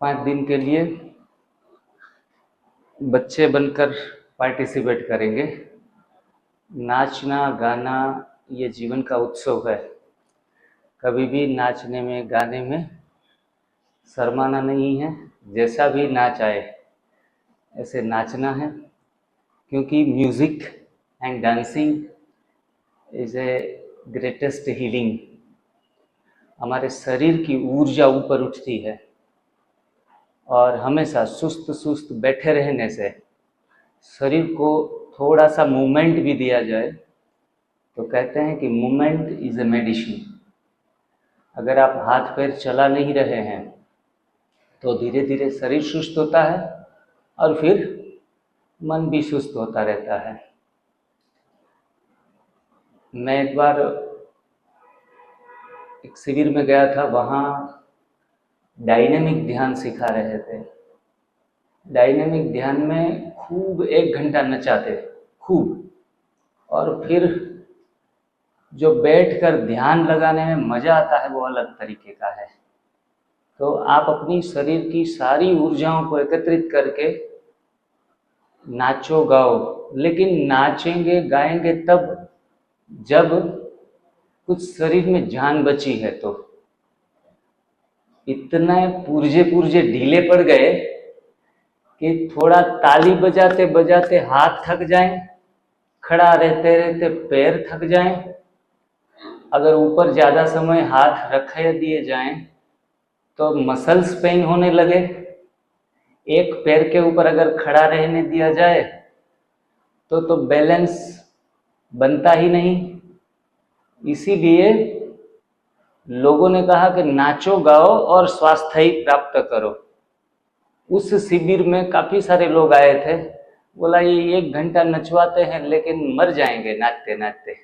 5 दिन के लिए बच्चे बनकर पार्टिसिपेट करेंगे। नाचना गाना ये जीवन का उत्सव है। कभी भी नाचने में गाने में शर्माना नहीं है। जैसा भी नाच आए ऐसे नाचना है, क्योंकि music and dancing is a greatest healing. हमारे शरीर की ऊर्जा ऊपर उठती है और हमेशा सुस्त सुस्त बैठे रहने से शरीर को थोड़ा सा मूवमेंट भी दिया जाए तो कहते हैं कि मूवमेंट इज़ ए मेडिसिन। अगर आप हाथ पैर चला नहीं रहे हैं तो धीरे धीरे शरीर सुस्त होता है और फिर मन भी सुस्त होता रहता है। मैं एक बार एक शिविर में गया था, वहाँ डायनेमिक ध्यान सिखा रहे थे। डायनेमिक ध्यान में खूब 1 घंटा नचाते खूब, और फिर जो बैठकर ध्यान लगाने में मज़ा आता है वो अलग तरीके का है। तो आप अपनी शरीर की सारी ऊर्जाओं को एकत्रित करके नाचो गाओ, लेकिन नाचेंगे गाएंगे तब जब कुछ शरीर में जान बची है। तो इतने पुर्जे पुर्जे ढीले पड़ गए कि थोड़ा ताली बजाते बजाते हाथ थक जाएं, खड़ा रहते रहते पैर थक जाएं, अगर ऊपर ज़्यादा समय हाथ रखे दिए जाएं तो मसल्स पेन होने लगे। एक पैर के ऊपर अगर खड़ा रहने दिया जाए तो बैलेंस बनता ही नहीं। इसीलिए लोगों ने कहा कि नाचो गाओ और स्वास्थ्य प्राप्त करो। उस शिविर में काफ़ी सारे लोग आए थे। बोला ये 1 घंटा नचवाते हैं लेकिन मर जाएंगे नाचते नाचते।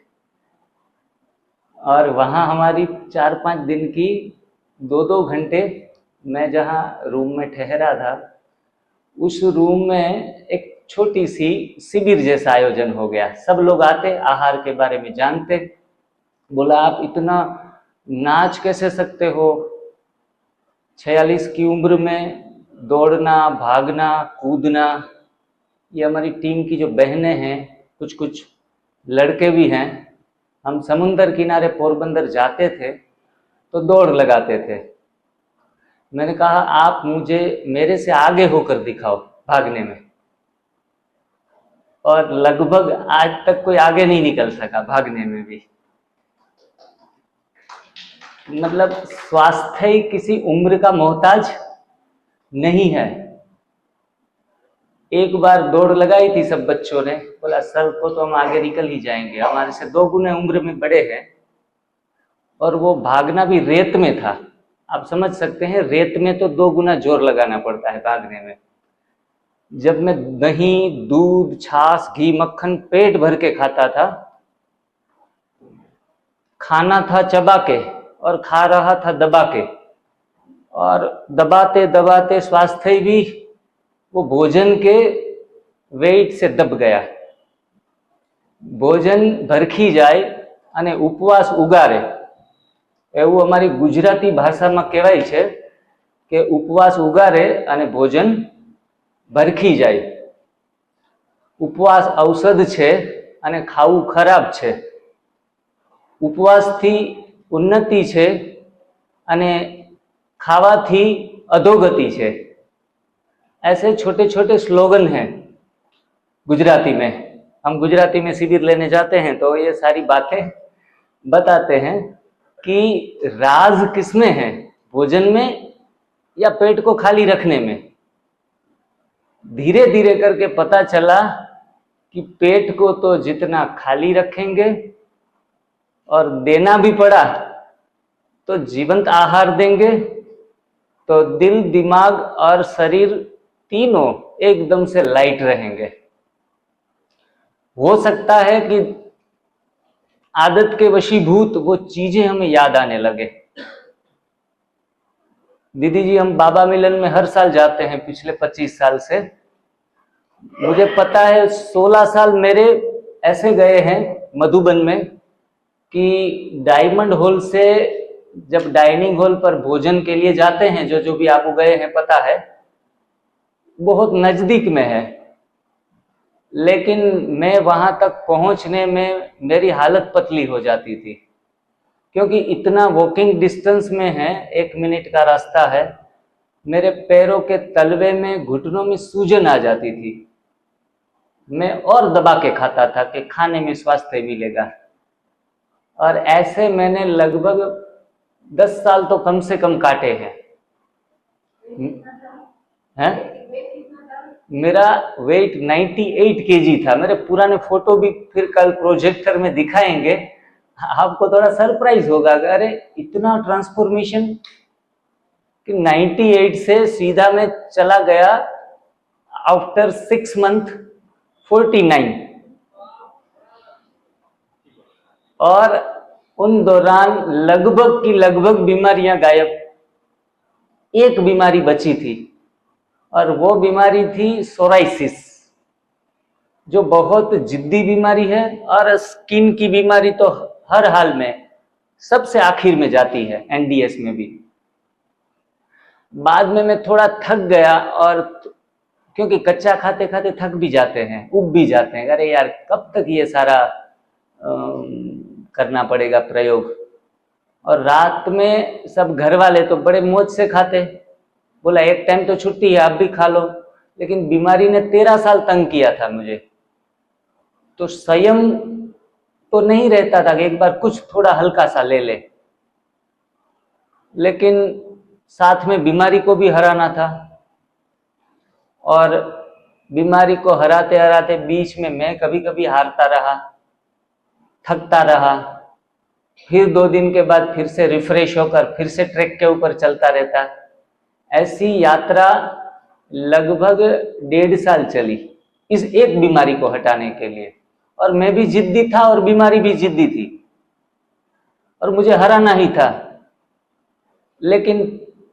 और वहाँ हमारी 4-5 दिन की 2-2 घंटे, मैं जहाँ रूम में ठहरा था उस रूम में एक छोटी सी शिविर जैसा आयोजन हो गया। सब लोग आते, आहार के बारे में जानते। बोला आप इतना नाच कैसे सकते हो? 46 की उम्र में दौड़ना भागना कूदना। ये हमारी टीम की जो बहनें हैं, कुछ कुछ लड़के भी हैं, हम समुंदर किनारे पोरबंदर जाते थे तो दौड़ लगाते थे। मैंने कहा आप मुझे मेरे से आगे होकर दिखाओ भागने में, और लगभग आज तक कोई आगे नहीं निकल सका भागने में भी। मतलब स्वास्थ्य किसी उम्र का मोहताज नहीं है। एक बार दौड़ लगाई थी सब बच्चों ने, बोला सर को तो हम आगे निकल ही जाएंगे, हमारे से 2 गुने उम्र में बड़े हैं। और वो भागना भी रेत में था। आप समझ सकते हैं, रेत में तो 2 गुना जोर लगाना पड़ता है भागने में। जब मैं दही दूध छाछ घी मक्खन पेट भर के खाता था, खाना था चबा के और खा रहा था दबा के, और दबाते दबाते स्वास्थ्य भी वो भोजन के वेट से दब गया। भोजन भरखी जाए અને ઉપવાસ ઉગારે, એવું અમારી ગુજરાતી ભાષામાં કહેવાય છે કે ઉપવાસ ઉગારે અને ભોજન ભરખી જાય। ઉપવાસ ઔષધ છે અને ખાવું ખરાબ છે। ઉપવાસથી ઉન્નતિ છે અને ખાવાથી અધોગતિ છે। ऐसे छोटे छोटे स्लोगन हैं गुजराती में। हम गुजराती में शिविर लेने जाते हैं तो ये सारी बातें बताते हैं कि राज किसमें है, भोजन में या पेट को खाली रखने में। धीरे धीरे करके पता चला कि पेट को तो जितना खाली रखेंगे और देना भी पड़ा तो जीवंत आहार देंगे तो दिल दिमाग और शरीर तीनों एकदम से लाइट रहेंगे। हो सकता है कि आदत के वशीभूत वो चीजें हमें याद आने लगे। दीदी जी हम बाबा मिलन में हर साल जाते हैं पिछले 25 साल से। मुझे पता है 16 साल मेरे ऐसे गए हैं मधुबन में कि डायमंड हॉल से जब डाइनिंग हॉल पर भोजन के लिए जाते हैं, जो जो भी आप गए हैं पता है, बहुत नजदीक में है, लेकिन मैं वहां तक पहुंचने में मेरी हालत पतली हो जाती थी, क्योंकि इतना वॉकिंग डिस्टेंस में है, 1 मिनट का रास्ता है। मेरे पैरों के तलवे में, घुटनों में सूजन आ जाती थी। मैं और दबा के खाता था कि खाने में स्वास्थ्य मिलेगा, और ऐसे मैंने लगभग 10 साल तो कम से कम काटे हैं। मेरा वेट 98 केजी था। मेरे पुराने फोटो भी फिर कल प्रोजेक्टर में दिखाएंगे, आपको थोड़ा सरप्राइज होगा, अरे इतना ट्रांसफॉर्मेशन कि 98 से सीधा मैं चला गया आफ्टर 6 मंथ 49, और उन दौरान लगभग की लगभग बीमारियां गायब। एक बीमारी बची थी, और वो बीमारी थी सोराइसिस, जो बहुत जिद्दी बीमारी है, और स्किन की बीमारी तो हर हाल में सबसे आखिर में जाती है, एनडीएस में भी। बाद में मैं थोड़ा थक गया, और क्योंकि कच्चा खाते खाते थक भी जाते हैं, उब भी जाते हैं, अरे यार कब तक ये सारा करना पड़ेगा प्रयोग। और रात में सब घर वाले तो बड़े मौज से खाते, बोला एक टाइम तो छुट्टी है, आप भी खा लो। लेकिन बीमारी ने 13 साल तंग किया था मुझे, तो संयम तो नहीं रहता था कि एक बार कुछ थोड़ा हल्का सा ले ले, लेकिन साथ में बीमारी को भी हराना था। और बीमारी को हराते हराते बीच में मैं कभी कभी हारता रहा, थकता रहा, फिर 2 दिन के बाद फिर से रिफ्रेश होकर फिर से ट्रैक के ऊपर चलता रहता। ऐसी यात्रा लगभग 1.5 साल चली इस एक बीमारी को हटाने के लिए, और मैं भी जिद्दी था और बीमारी भी जिद्दी थी, और मुझे हराना ही था। लेकिन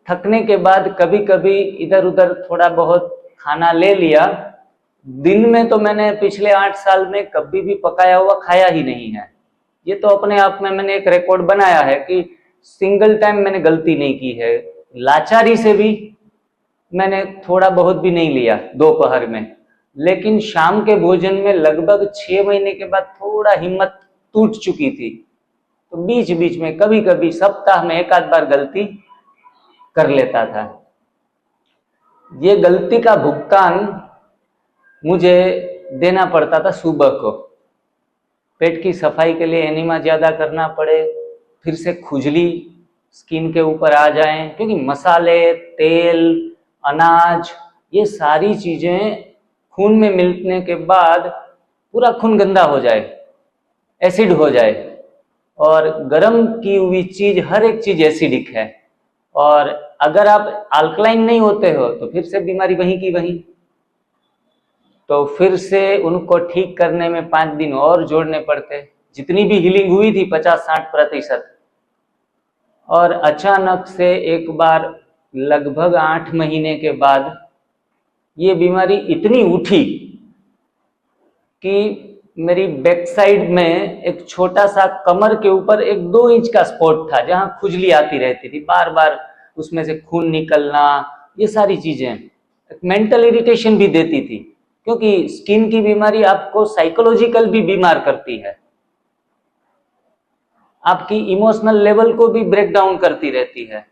थकने के बाद कभी कभी इधर उधर थोड़ा बहुत खाना ले लिया। दिन में तो मैंने पिछले 8 साल में कभी भी पकाया हुआ खाया ही नहीं है। ये तो अपने आप में मैंने एक रिकॉर्ड बनाया है कि सिंगल टाइम मैंने गलती नहीं की है। लाचारी से भी मैंने थोड़ा बहुत भी नहीं लिया दोपहर में, लेकिन शाम के भोजन में लगभग 6 महीने के बाद थोड़ा हिम्मत टूट चुकी थी, तो बीच बीच में कभी कभी सप्ताह में 1 आध बार गलती कर लेता था। ये गलती का भुगतान मुझे देना पड़ता था सुबह को। पेट की सफाई के लिए एनिमा ज्यादा करना पड़े, फिर से खुजली स्किन के ऊपर आ जाए, क्योंकि मसाले, तेल, अनाज, ये सारी चीजें खून में मिलने के बाद पूरा खून गंदा हो जाए, एसिड हो जाए, और गर्म की हुई चीज, हर एक चीज एसिडिक है, और अगर आप अल्कलाइन नहीं होते हो तो फिर से बीमारी वहीं की वहीं। तो फिर से उनको ठीक करने में 5 दिन और जोड़ने पड़ते, जितनी भी हीलिंग हुई थी 50-60%। और अचानक से एक बार लगभग 8 महीने के बाद ये बीमारी इतनी उठी कि मेरी बैक साइड में एक छोटा सा कमर के ऊपर एक 2 इंच का स्पॉट था, जहां खुजली आती रहती थी, बार बार उसमें से खून निकलना, ये सारी चीजें मेंटल इरिटेशन भी देती थी, क्योंकि स्किन की बीमारी आपको साइकोलॉजिकल भी बीमार करती है, आपकी इमोशनल लेवल को भी ब्रेक डाउन करती रहती है।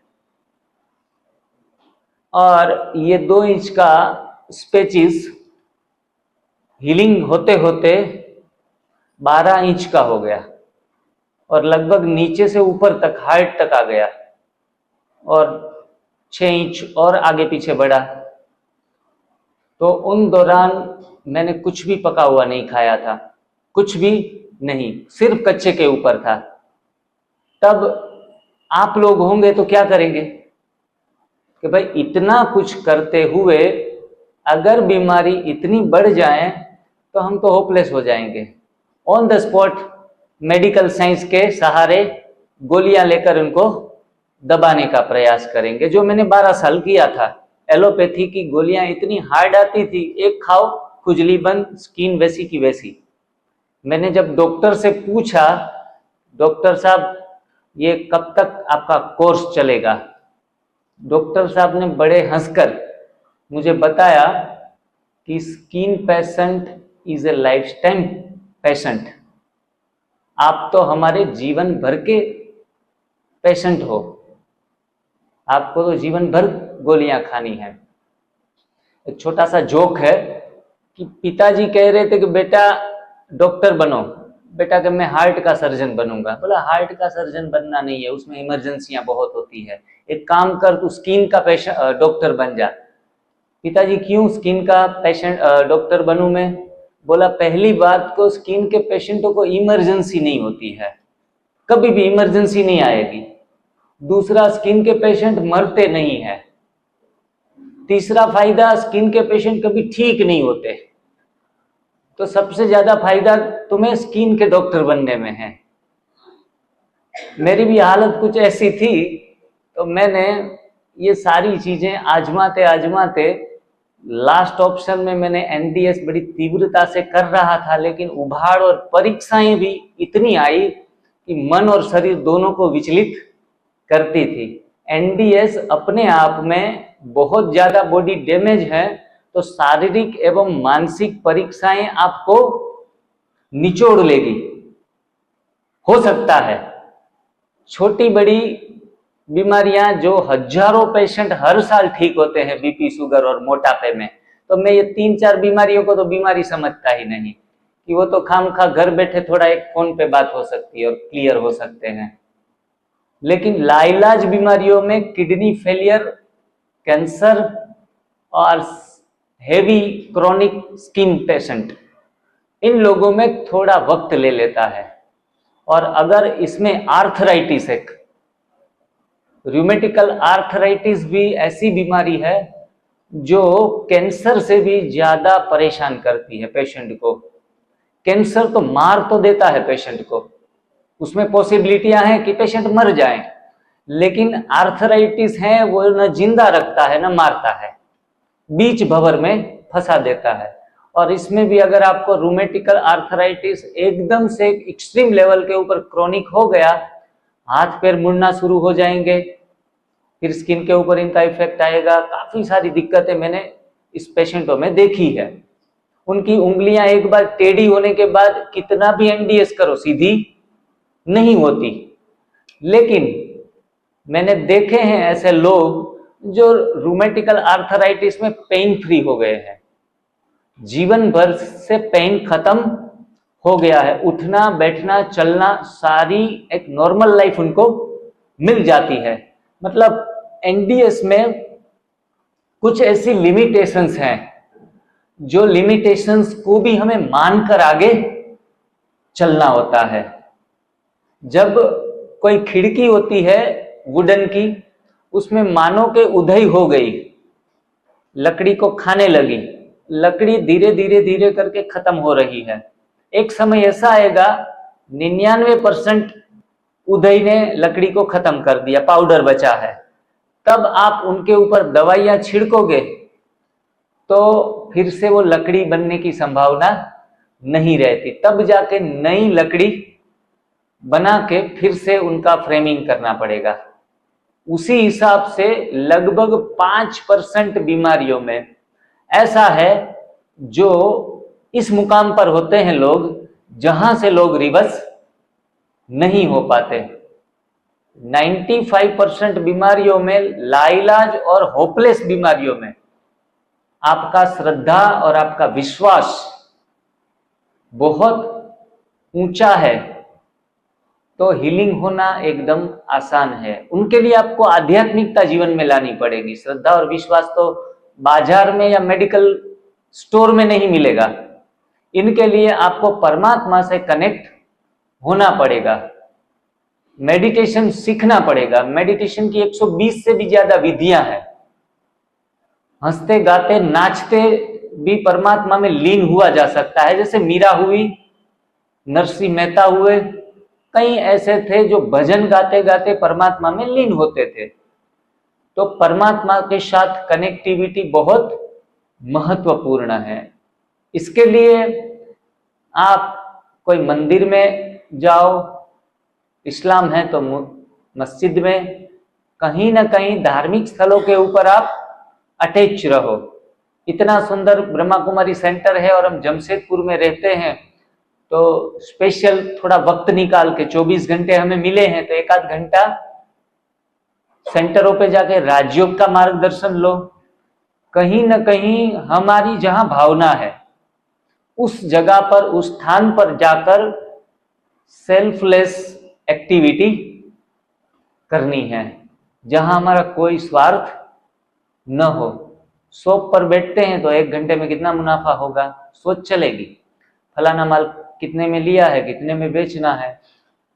और ये 2 इंच का स्पेचिस हीलिंग होते होते 12 इंच का हो गया, और लगभग नीचे से ऊपर तक हार्ट तक आ गया, और 6 इंच और आगे पीछे बढ़ा। तो उन दौरान मैंने कुछ भी पका हुआ नहीं खाया था, कुछ भी नहीं, सिर्फ कच्चे के ऊपर था। तब आप लोग होंगे तो क्या करेंगे कि भाई इतना कुछ करते हुए अगर बीमारी इतनी बढ़ जाए तो हम तो होपलेस हो जाएंगे। On the spot medical science के सहारे गोलियां लेकर उनको दबाने का प्रयास करेंगे, जो मैंने 12 साल किया था। एलोपैथी की गोलियां इतनी हार्ड आती थी, एक खाओ खुजली बंद, स्किन वैसी की वैसी। मैंने जब डॉक्टर से पूछा, डॉक्टर साहब ये कब तक आपका कोर्स चलेगा? डॉक्टर साहब ने बड़े हंसकर मुझे बताया कि skin patient is a life time patient. आप तो हमारे जीवन भर के पेशेंट हो, आपको तो जीवन भर गोलियां खानी है। एक छोटा सा जोक है कि पिताजी कह रहे थे कि बेटा डॉक्टर बनो, बेटा कि मैं हार्ट का सर्जन बनूंगा। बोला हार्ट का सर्जन बनना नहीं है, उसमें इमरजेंसियां बहुत होती है, एक काम कर तू स्किन का पेशेंट डॉक्टर बन जा। पिताजी क्यों स्किन का पेशेंट डॉक्टर बनूं मैं? बोला पहली बात को स्किन के पेशेंटों को इमरजेंसी नहीं होती है, कभी भी इमरजेंसी नहीं आएगी। दूसरा स्किन के पेशेंट मरते नहीं है। तीसरा फायदा स्किन के पेशेंट कभी ठीक नहीं होते। तो सबसे ज्यादा फायदा तुम्हें स्किन के डॉक्टर बनने में है। मेरी भी हालत कुछ ऐसी थी, तो मैंने ये सारी चीजें आजमाते आजमाते लास्ट ऑप्शन में मैंने एनडीएस बड़ी तीव्रता से कर रहा था, लेकिन उभाड़ और परीक्षाएं भी इतनी आई कि मन और शरीर दोनों को विचलित करती थी। एनडीएस अपने आप में बहुत ज्यादा बॉडी डैमेज है, तो शारीरिक एवं मानसिक परीक्षाएं आपको निचोड़ लेगी। हो सकता है छोटी बड़ी बीमारियां जो हजारों पेशेंट हर साल ठीक होते हैं, बीपी, शुगर और मोटापे में, तो मैं ये 3-4 बीमारियों को तो बीमारी समझता ही नहीं कि वो तो खामखा घर बैठे थोड़ा एक फोन पे बात हो सकती है और क्लियर हो सकते हैं। लेकिन लाइलाज बीमारियों में किडनी फेलियर, कैंसर और हेवी क्रॉनिक स्किन पेशेंट, इन लोगों में थोड़ा वक्त ले लेता है। और अगर इसमें आर्थराइटिस, एक रूमेटिकल आर्थराइटिस भी ऐसी बीमारी है जो कैंसर से भी ज्यादा परेशान करती है पेशेंट को। कैंसर तो मार तो देता है पेशेंट को, उसमें पॉसिबिलिटियां हैं कि पेशेंट मर जाए, लेकिन आर्थराइटिस है वो न जिंदा रखता है न मारता है, बीच भंवर में फंसा देता है। और इसमें भी अगर आपको रूमेटिकल आर्थराइटिस एकदम से एक्सट्रीम लेवल के ऊपर क्रॉनिक हो गया, हाथ पैर मुड़ना शुरू हो जाएंगे, फिर स्किन के ऊपर इनका इफेक्ट आएगा। काफी सारी दिक्कतें मैंने इस पेशेंटों में देखी है। उनकी उंगलियां एक बार टेढ़ी होने के बाद कितना भी एनडीएस करो सीधी नहीं होती। लेकिन मैंने देखे हैं ऐसे लोग जो रूमेटिकल आर्थराइटिस में पेन फ्री हो गए हैं, जीवन भर से पेन खत्म हो गया है, उठना बैठना चलना सारी एक नॉर्मल लाइफ उनको मिल जाती है। मतलब एनडीएस में कुछ ऐसी लिमिटेशंस हैं जो लिमिटेशंस को भी हमें मानकर आगे चलना होता है। जब कोई खिड़की होती है वुडन की, उसमें मानो के उधई हो गई, लकड़ी को खाने लगी, लकड़ी धीरे धीरे धीरे करके खत्म हो रही है। एक समय ऐसा आएगा 99% उधई ने लकड़ी को खत्म कर दिया, पाउडर बचा है, तब आप उनके ऊपर दवाइयां छिड़कोगे तो फिर से वो लकड़ी बनने की संभावना नहीं रहती। तब जाके नई लकड़ी बना के फिर से उनका फ्रेमिंग करना पड़ेगा। उसी हिसाब से लगभग 5% बीमारियों में ऐसा है जो इस मुकाम पर होते हैं लोग जहां से लोग रिवर्स नहीं हो पाते। 95% बीमारियों में, लाइलाज और होपलेस बीमारियों में आपका श्रद्धा और आपका विश्वास बहुत ऊंचा है तो हीलिंग होना एकदम आसान है। उनके लिए आपको आध्यात्मिकता जीवन में लानी पड़ेगी। श्रद्धा और विश्वास तो बाजार में या मेडिकल स्टोर में नहीं मिलेगा। इनके लिए आपको परमात्मा से कनेक्ट होना पड़ेगा, मेडिटेशन सीखना पड़ेगा। मेडिटेशन की 120 से भी ज्यादा विधियां हैं। हंसते गाते नाचते भी परमात्मा में लीन हुआ जा सकता है, जैसे मीरा हुई, नरसिंह मेहता हुए, कई ऐसे थे जो भजन गाते गाते परमात्मा में लीन होते थे। तो परमात्मा के साथ कनेक्टिविटी बहुत महत्वपूर्ण है। इसके लिए आप कोई मंदिर में जाओ, इस्लाम है तो मस्जिद में, कहीं ना कहीं धार्मिक स्थलों के ऊपर आप अटैच रहो। इतना सुंदर ब्रह्मा कुमारी सेंटर है और हम जमशेदपुर में रहते हैं, तो स्पेशल थोड़ा वक्त निकाल के 24 घंटे हमें मिले हैं, तो एक आध घंटा सेंटरों पे जाके राजयोग का मार्गदर्शन लो। कहीं ना कहीं हमारी जहां भावना है उस जगह पर, उस स्थान पर जाकर सेल्फलेस एक्टिविटी करनी है, जहां हमारा कोई स्वार्थ न हो। शॉप पर बैठते हैं तो 1 घंटे में कितना मुनाफा होगा, सोच चलेगी। फलाना माल कितने में लिया है, कितने में बेचना है।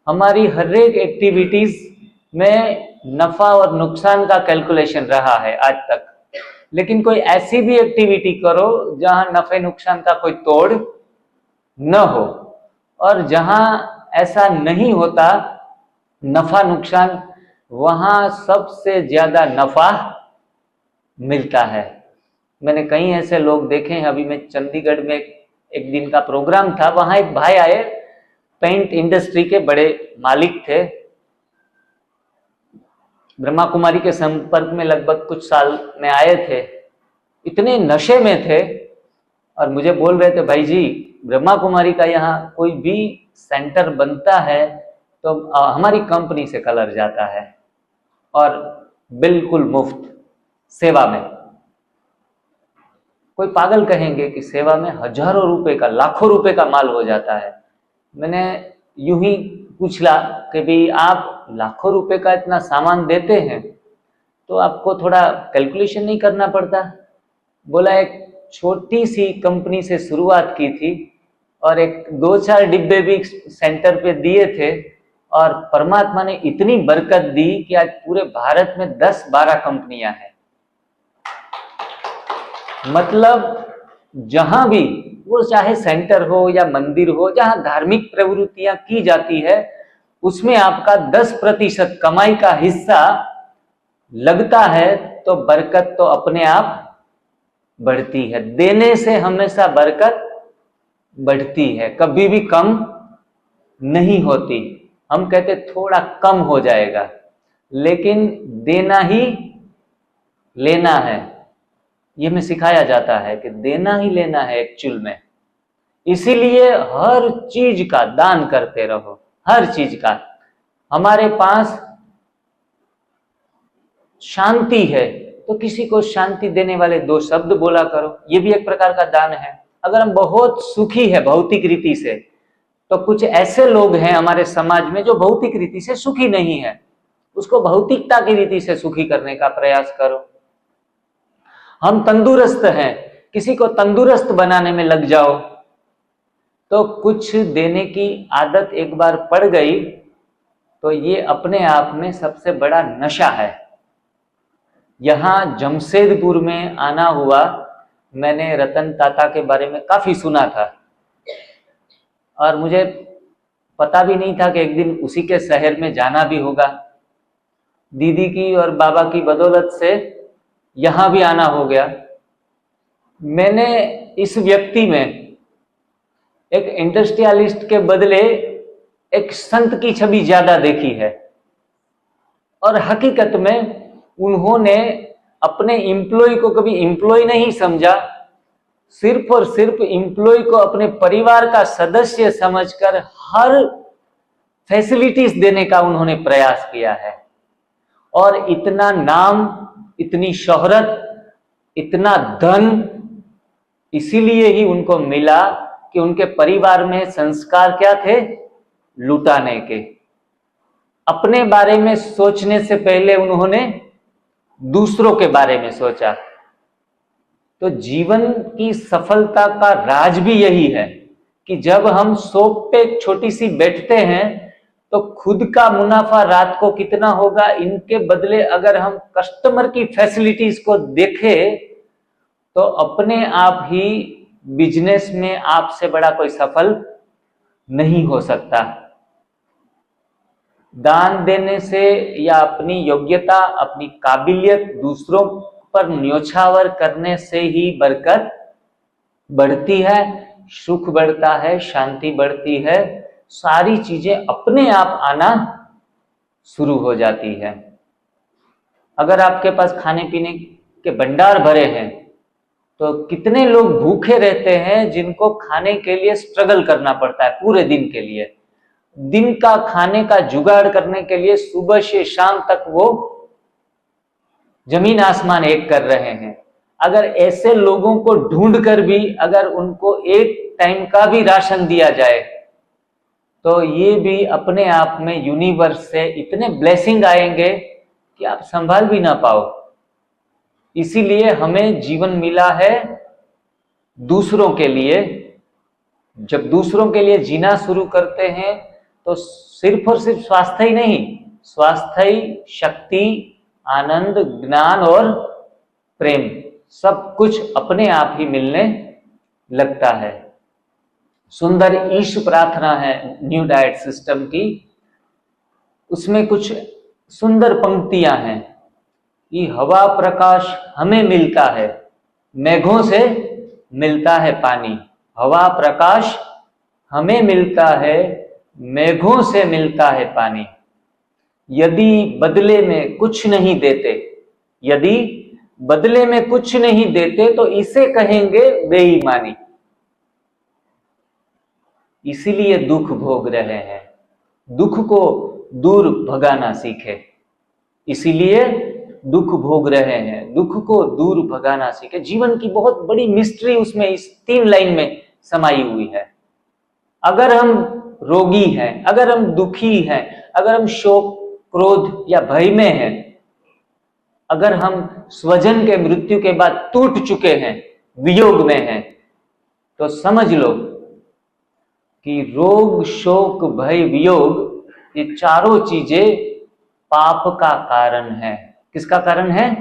हमारी हर एक एक्टिविटीज में नफा और नुकसान का कैलकुलेशन रहा है आज तक। लेकिन कोई ऐसी भी एक्टिविटी करो जहां नफे नुकसान का कोई तोड़ न हो, और जहां ऐसा नहीं होता नफा नुकसान, वहां सबसे ज्यादा नफा मिलता है। मैंने कई ऐसे लोग देखे हैं। अभी मैं चंडीगढ़ में एक दिन का प्रोग्राम था, वहां एक भाई आए, पेंट इंडस्ट्री के बड़े मालिक थे, ब्रह्मा कुमारी के संपर्क में लगभग कुछ साल में आए थे। इतने नशे में थे और मुझे बोल रहे थे, भाई जी ब्रह्मा कुमारी का यहाँ कोई भी सेंटर बनता है तो हमारी कंपनी से कलर जाता है और बिल्कुल मुफ्त सेवा में। कोई पागल कहेंगे कि सेवा में हजारों रुपए का, लाखों रुपए का माल हो जाता है। मैंने यूं ही पूछला कि भाई आप लाखों रुपए का इतना सामान देते हैं तो आपको थोड़ा कैलकुलेशन नहीं करना पड़ता? बोला एक छोटी सी कंपनी से शुरुआत की थी और एक 2-4 डिब्बे भी सेंटर पे दिए थे और परमात्मा ने इतनी बरकत दी कि आज पूरे भारत में 10-12 कंपनियां हैं। मतलब जहां भी वो, चाहे सेंटर हो या मंदिर हो, जहां धार्मिक प्रवृत्तियां की जाती है, उसमें आपका 10% कमाई का हिस्सा लगता है तो बरकत तो अपने आप बढ़ती है। देने से हमेशा बरकत बढ़ती है, कभी भी कम नहीं होती। हम कहते थोड़ा कम हो जाएगा, लेकिन देना ही लेना है। ये हमें सिखाया जाता है कि देना ही लेना है एक्चुअल में। इसीलिए हर चीज का दान करते रहो, हर चीज का। हमारे पास शांति है तो किसी को शांति देने वाले 2 शब्द बोला करो, ये भी एक प्रकार का दान है। अगर हम बहुत सुखी है भौतिक रीति से, तो कुछ ऐसे लोग हैं हमारे समाज में जो भौतिक रीति से सुखी नहीं है, उसको भौतिकता की रीति से सुखी करने का प्रयास करो। हम तंदुरुस्त हैं, किसी को तंदुरुस्त बनाने में लग जाओ, तो कुछ देने की आदत एक बार पड़ गई तो ये अपने आप में सबसे बड़ा नशा है। यहां जमशेदपुर में आना हुआ, मैंने रतन टाटा के बारे में काफी सुना था और मुझे पता भी नहीं था कि एक दिन उसी के शहर में जाना भी होगा। दीदी की और बाबा की बदौलत से यहां भी आना हो गया। मैंने इस व्यक्ति में एक इंडस्ट्रियलिस्ट के बदले एक संत की छवि ज्यादा देखी है, और हकीकत में उन्होंने अपने एम्प्लॉय को कभी एम्प्लॉय नहीं समझा, सिर्फ और सिर्फ एम्प्लॉय को अपने परिवार का सदस्य समझकर हर फैसिलिटीज देने का उन्होंने प्रयास किया है। और इतना नाम, इतनी शोहरत, इतना धन इसीलिए ही उनको मिला कि उनके परिवार में संस्कार क्या थे? लुटाने के। अपने बारे में सोचने से पहले उन्होंने दूसरों के बारे में सोचा। तो जीवन की सफलता का राज भी यही है कि जब हम शॉप पे एक छोटी सी बैठते हैं तो खुद का मुनाफा रात को कितना होगा, इनके बदले अगर हम कस्टमर की फैसिलिटीज को देखें तो अपने आप ही बिजनेस में आपसे बड़ा कोई सफल नहीं हो सकता। दान देने से या अपनी योग्यता, अपनी काबिलियत दूसरों पर न्योछावर करने से ही बरकत बढ़ती है, सुख बढ़ता है, शांति बढ़ती है, सारी चीजें अपने आप आना शुरू हो जाती है। अगर आपके पास खाने पीने के भंडार भरे हैं तो कितने लोग भूखे रहते हैं जिनको खाने के लिए स्ट्रगल करना पड़ता है पूरे दिन के लिए। दिन का खाने का जुगाड़ करने के लिए सुबह से शाम तक वो जमीन आसमान एक कर रहे हैं। अगर ऐसे लोगों को ढूंढ कर भी अगर उनको एक टाइम का भी राशन दिया जाए तो ये भी अपने आप में यूनिवर्स से इतने ब्लेसिंग आएंगे कि आप संभाल भी ना पाओ। इसीलिए हमें जीवन मिला है दूसरों के लिए। जब दूसरों के लिए जीना शुरू करते हैं तो सिर्फ और सिर्फ स्वास्थ्य ही नहीं, स्वास्थ्य, शक्ति, आनंद, ज्ञान और प्रेम सब कुछ अपने आप ही मिलने लगता है। सुंदर ईश प्रार्थना है न्यू डाइट सिस्टम की, उसमें कुछ सुंदर पंक्तियां हैं कि हवा प्रकाश हमें मिलता है, मेघों से मिलता है पानी। हवा प्रकाश हमें मिलता है, मेघों से मिलता है पानी। यदि बदले में कुछ नहीं देते, यदि बदले में कुछ नहीं देते तो इसे कहेंगे बेईमानी। इसीलिए दुख भोग रहे हैं, दुख को दूर भगाना सीखे। इसीलिए दुख भोग रहे हैं, दुख को दूर भगाना सीखे। जीवन की बहुत बड़ी मिस्ट्री उसमें इस 3 लाइन में समाई हुई है। अगर हम रोगी हैं, अगर हम दुखी हैं, अगर हम शोक, क्रोध या भय में हैं, अगर हम स्वजन के मृत्यु के बाद टूट चुके हैं, वियोग में हैं, तो समझ लो कि रोग, शोक, भय, वियोग ये चारों चीजें पाप का कारण है। किसका कारण है?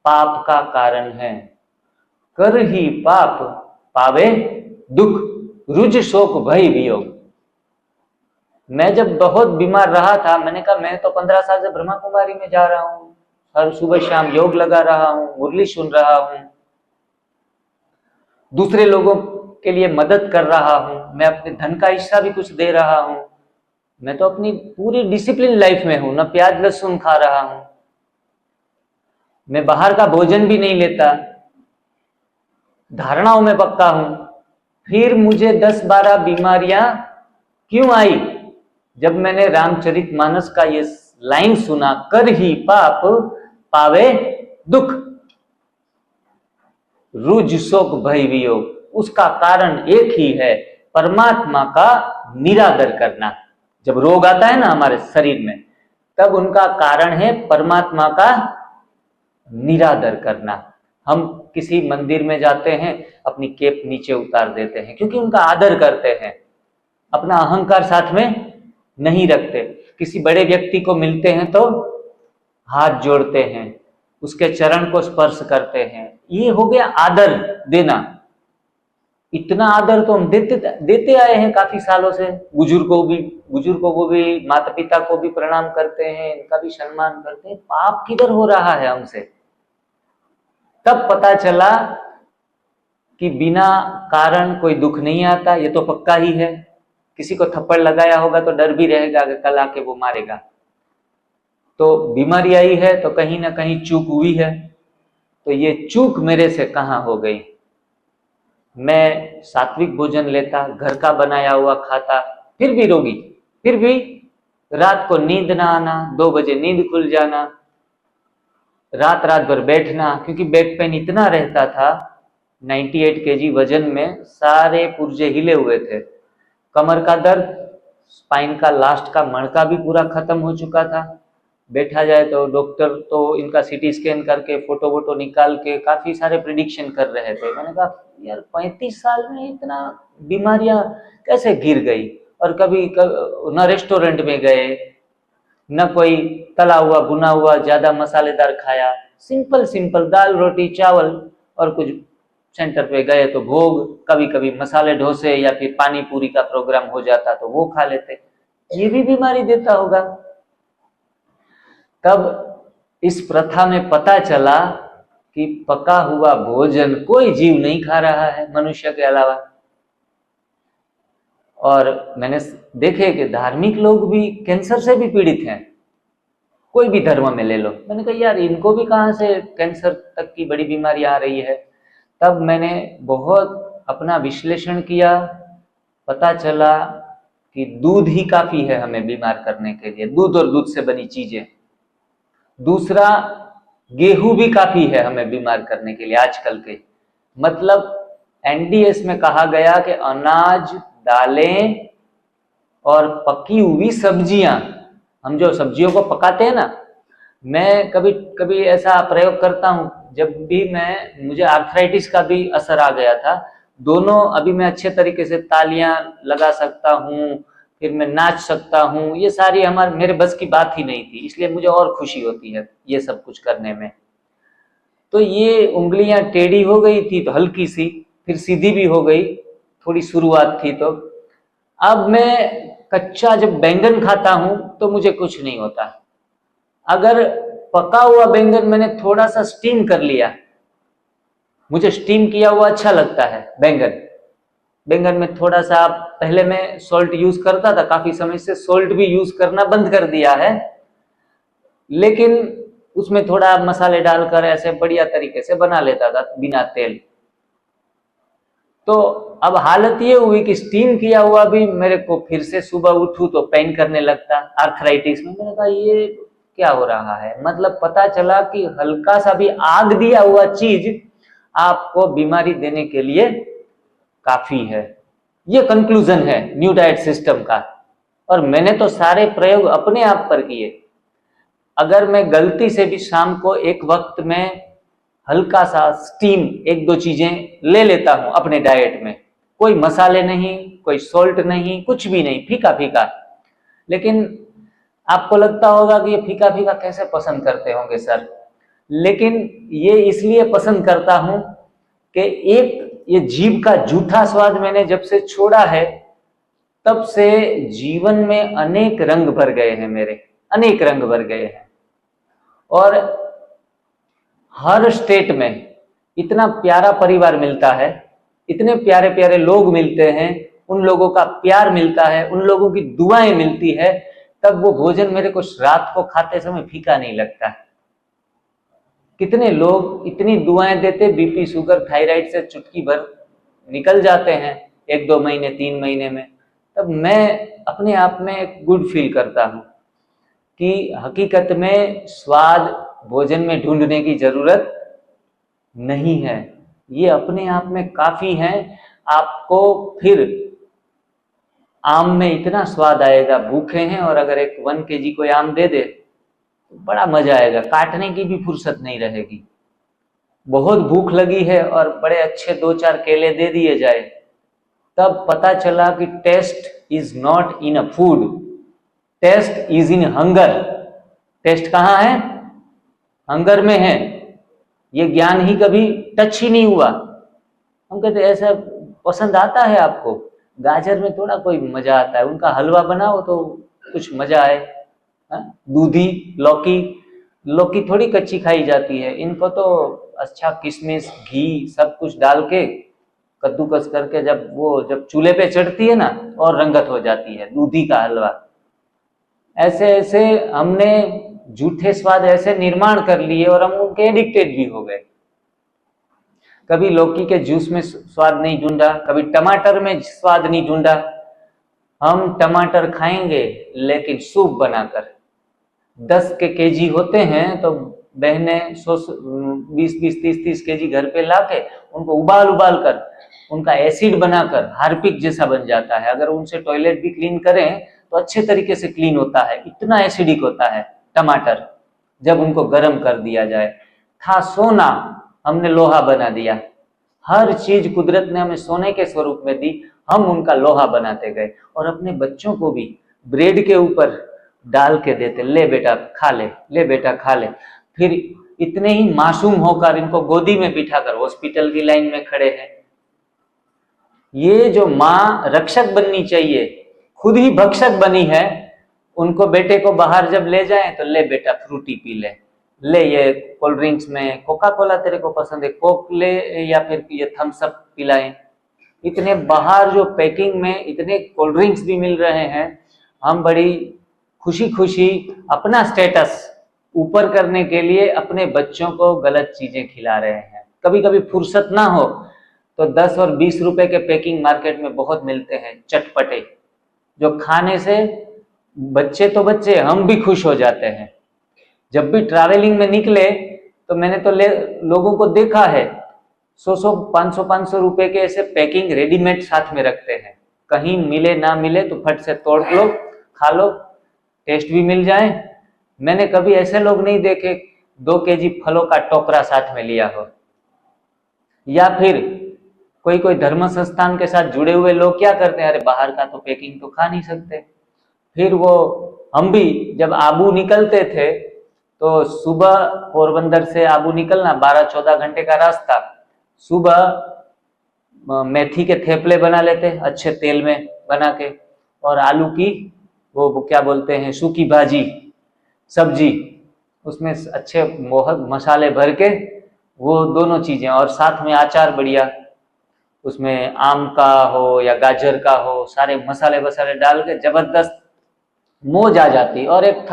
पाप का कारण है। कर ही पाप पावे दुख, रुज शोक भय वियोग। मैं जब बहुत बीमार रहा था, मैंने कहा मैं तो 15 साल से ब्रह्मा कुमारी में जा रहा हूं, हर सुबह शाम योग लगा रहा हूं, मुरली सुन रहा हूं, दूसरे लोगों के लिए मदद कर रहा हूं, मैं अपने धन का हिस्सा भी कुछ दे रहा हूं, मैं तो अपनी पूरी डिसिप्लिन लाइफ में हूं, ना प्याज लहसुन खा रहा हूं, मैं बाहर का भोजन भी नहीं लेता, धारणाओं में पक्का हूं। फिर मुझे 10-12 बीमारियां क्यों आई? जब मैंने रामचरितमानस का ये लाइन सुना, कर ही पाप पावे दुख, रुज शोक भय वियोग। उसका कारण एक ही है, परमात्मा का निरादर करना। जब रोग आता है ना हमारे शरीर में, तब उनका कारण है परमात्मा का निरादर करना। हम किसी मंदिर में जाते हैं, अपनी केप नीचे उतार देते हैं क्योंकि उनका आदर करते हैं, अपना अहंकार साथ में नहीं रखते। किसी बड़े व्यक्ति को मिलते हैं तो हाथ जोड़ते हैं, उसके चरण को स्पर्श करते हैं। ये हो गया आदर देना। इतना आदर तो हम देते आए हैं काफी सालों से। बुजुर्गों को भी, माता पिता को भी प्रणाम करते हैं, इनका भी सम्मान करते हैं। पाप किधर हो रहा है हमसे? तब पता चला कि बिना कारण कोई दुख नहीं आता, ये तो पक्का ही है। किसी को थप्पड़ लगाया होगा तो डर भी रहेगा कि कल आके वो मारेगा। तो बीमारी आई है तो कहीं ना कहीं चूक हुई है। तो ये चूक मेरे से कहाँ हो गई? मैं सात्विक भोजन लेता, घर का बनाया हुआ खाता, फिर भी रोगी, फिर भी रात को नींद ना आना, 2 बजे नींद खुल जाना, रात भर बैठना, क्योंकि बैक पेन इतना रहता था। 98 केजी वजन में सारे पुर्जे हिले हुए थे। कमर का दर्द, स्पाइन का लास्ट का मणका भी पूरा खत्म हो चुका था। बैठा जाए तो डॉक्टर तो इनका सीटी स्कैन करके फोटो वोटो निकाल के काफी सारे प्रिडिक्शन कर रहे थे। मैंने कहा यार 35 साल में इतना बीमारियां कैसे घिर गई? और कभी न रेस्टोरेंट में गए, न कोई तला हुआ भुना हुआ ज्यादा मसालेदार खाया, सिंपल दाल रोटी चावल, और कुछ सेंटर पे गए तो भोग, कभी कभी मसाले डोसे या फिर पानी पूरी का प्रोग्राम हो जाता तो वो खा लेते। ये भी बीमारी देता होगा। तब इस प्रथा में पता चला कि पका हुआ भोजन कोई जीव नहीं खा रहा है मनुष्य के अलावा। और मैंने देखे कि धार्मिक लोग भी कैंसर से भी पीड़ित हैं। कोई भी धर्म में ले लो। मैंने कहा यार इनको भी कहाँ से कैंसर तक की बड़ी बीमारी आ रही है। तब मैंने बहुत अपना विश्लेषण किया, पता चला कि दूध ही काफी है हमें बीमार करने के लिए, दूध और दूध से बनी चीजें। दूसरा, गेहूं भी काफी है हमें बीमार करने के लिए आजकल के। मतलब एनडीएस में कहा गया कि अनाज, दालें और पकी हुई सब्जियां, हम जो सब्जियों को पकाते हैं ना, मैं कभी कभी ऐसा प्रयोग करता हूं, जब भी मुझे आर्थराइटिस का भी असर आ गया था, दोनों अभी मैं अच्छे तरीके से तालियां लगा सकता हूं, फिर मैं नाच सकता हूं, ये सारी मेरे बस की बात ही नहीं थी, इसलिए मुझे और खुशी होती है ये सब कुछ करने में। तो ये उंगलियां टेढ़ी हो गई थी तो हल्की सी, फिर सीधी भी हो गई, थोड़ी शुरुआत थी। तो अब मैं कच्चा जब बैंगन खाता हूं तो मुझे कुछ नहीं होता। अगर पका हुआ बैंगन मैंने थोड़ा सा स्टीम कर लिया, मुझे स्टीम किया हुआ अच्छा लगता है। बैंगन में थोड़ा सा, पहले मैं सॉल्ट यूज करता था, काफी समय से सॉल्ट भी यूज करना बंद कर दिया है, लेकिन उसमें थोड़ा मसाले डालकर ऐसे बढ़िया तरीके से बना लेता था बिना तेल। तो अब हालत ये हुई कि स्टीम किया हुआ भी मेरे को फिर से सुबह उठूं तो पेन करने लगता आर्थराइटिस में। मैंने कहा ये क्या हो रहा है। मतलब पता चला कि हल्का सा भी आग दिया हुआ चीज आपको बीमारी देने के लिए काफी है। ये कंक्लूजन है न्यू डाइट सिस्टम का। और मैंने तो सारे प्रयोग अपने आप पर किए। अगर मैं गलती से भी शाम को एक वक्त में हल्का सा स्टीम एक दो चीजें ले लेता हूं अपने डाइट में, कोई मसाले नहीं, कोई सॉल्ट नहीं, कुछ भी नहीं, फीका फीका। लेकिन आपको लगता होगा कि ये फीका फीका कैसे पसंद करते होंगे सर, लेकिन ये इसलिए पसंद करता हूं कि एक ये जीभ का जूठा स्वाद मैंने जब से छोड़ा है, तब से जीवन में अनेक रंग भर गए हैं मेरे, अनेक रंग भर गए हैं। और हर स्टेट में इतना प्यारा परिवार मिलता है, इतने प्यारे प्यारे लोग मिलते हैं, उन लोगों का प्यार मिलता है, उन लोगों की दुआएं मिलती है, तब वो भोजन मेरे को रात को खाते समय फीका नहीं लगता। कितने लोग इतनी दुआएं देते, बीपी, शुगर, थायराइड से चुटकी भर निकल जाते हैं 1-2 महीने 3 महीने में। तब मैं अपने आप में एक गुड फील करता हूं कि हकीकत में स्वाद भोजन में ढूंढने की जरूरत नहीं है, ये अपने आप में काफी है। आपको फिर आम में इतना स्वाद आएगा, भूखे हैं और अगर एक 1 kg कोई आम दे दे तो बड़ा मजा आएगा, काटने की भी फुर्सत नहीं रहेगी। बहुत भूख लगी है और बड़े अच्छे 2-4 केले दे दिए जाए, तब पता चला कि taste is not in a food, taste is in hunger. Taste कहाँ है? हंगर में है। ये ज्ञान ही कभी टच ही नहीं हुआ। हम कहते ऐसा पसंद आता है आपको? गाजर में थोड़ा कोई मजा आता है, उनका हलवा बनाओ तो कुछ मजा आए। दूधी, लौकी थोड़ी कच्ची खाई जाती है, इनको तो अच्छा किशमिश, घी सब कुछ डाल के कद्दूकस करके जब चूल्हे पे चढ़ती है ना, और रंगत हो जाती है दूधी का हलवा। ऐसे ऐसे हमने झूठे स्वाद ऐसे निर्माण कर लिए और हम उनके एडिक्टेड भी हो गए। कभी लौकी के जूस में स्वाद नहीं ढूंढा, कभी टमाटर में स्वाद नहीं ढूंढा। हम टमाटर खाएंगे लेकिन सूप बनाकर। 10 के केजी होते हैं तो बहनें 20-20, 30-30 केजी घर पे लाके उनको उबाल कर उनका एसिड बनाकर हार्पिक जैसा बन जाता है। अगर उनसे टॉयलेट भी क्लीन करें तो अच्छे तरीके से क्लीन होता है, इतना एसिडिक होता है टमाटर जब उनको गर्म कर दिया जाए। था सोना, हमने लोहा बना दिया। हर चीज कुदरत ने हमें सोने के स्वरूप में दी, हम उनका लोहा बनाते गए। और अपने बच्चों को भी ब्रेड के ऊपर डाल के देते, ले बेटा खा ले, ले बेटा खा ले। फिर इतने ही मासूम होकर इनको गोदी में बिठाकर हॉस्पिटल की लाइन में खड़े हैं। ये जो माँ रक्षक बननी चाहिए, खुद ही भक्षक बनी है। उनको बेटे को बाहर जब ले जाएं तो ले बेटा फ्रूटी पी ले, ले ये कोल्ड ड्रिंक्स में कोका कोला तेरे को पसंद है, कोक ले, या फिर ये थम्स अप पिलाएं। इतने बाहर जो पैकिंग में इतने कोल्ड ड्रिंक्स भी मिल रहे हैं, हम बड़ी खुशी खुशी अपना स्टेटस ऊपर करने के लिए अपने बच्चों को गलत चीजें खिला रहे हैं। कभी कभी फुर्सत ना हो तो 10 और 20 रुपए के पैकिंग मार्केट में बहुत मिलते हैं चटपटे, जो खाने से बच्चे तो बच्चे, हम भी खुश हो जाते हैं। जब भी ट्रैवलिंग में निकले तो मैंने तो लोगों को देखा है 100 500 रुपए के ऐसे पैकिंग रेडीमेड साथ में रखते हैं। कहीं मिले ना मिले तो फट से तोड़ लो, खा लो, टेस्ट भी मिल जाए। मैंने कभी ऐसे लोग नहीं देखे 2 केजी फलों का टोकरा साथ में लिया हो। या फिर कोई धर्म संस्थान के साथ जुड़े हुए लोग क्या करते हैं, अरे बाहर का तो पैकिंग तो खा नहीं सकते। फिर वो हम भी जब आबू निकलते थे तो सुबह पोरबंदर से आबू निकलना 12-14 घंटे का रास्ता, सुबह मेथी के थेपले बना लेते अच्छे तेल में बना के, और आलू की वो क्या बोलते हैं सूखी भाजी सब्जी, उसमें अच्छे मसाले भर के, वो दोनों चीजें, और साथ में अचार बढ़िया, उसमें आम का हो या गाजर का हो, सारे मसाले वसाले डाल के जबरदस्त मौज आ जाती। और एक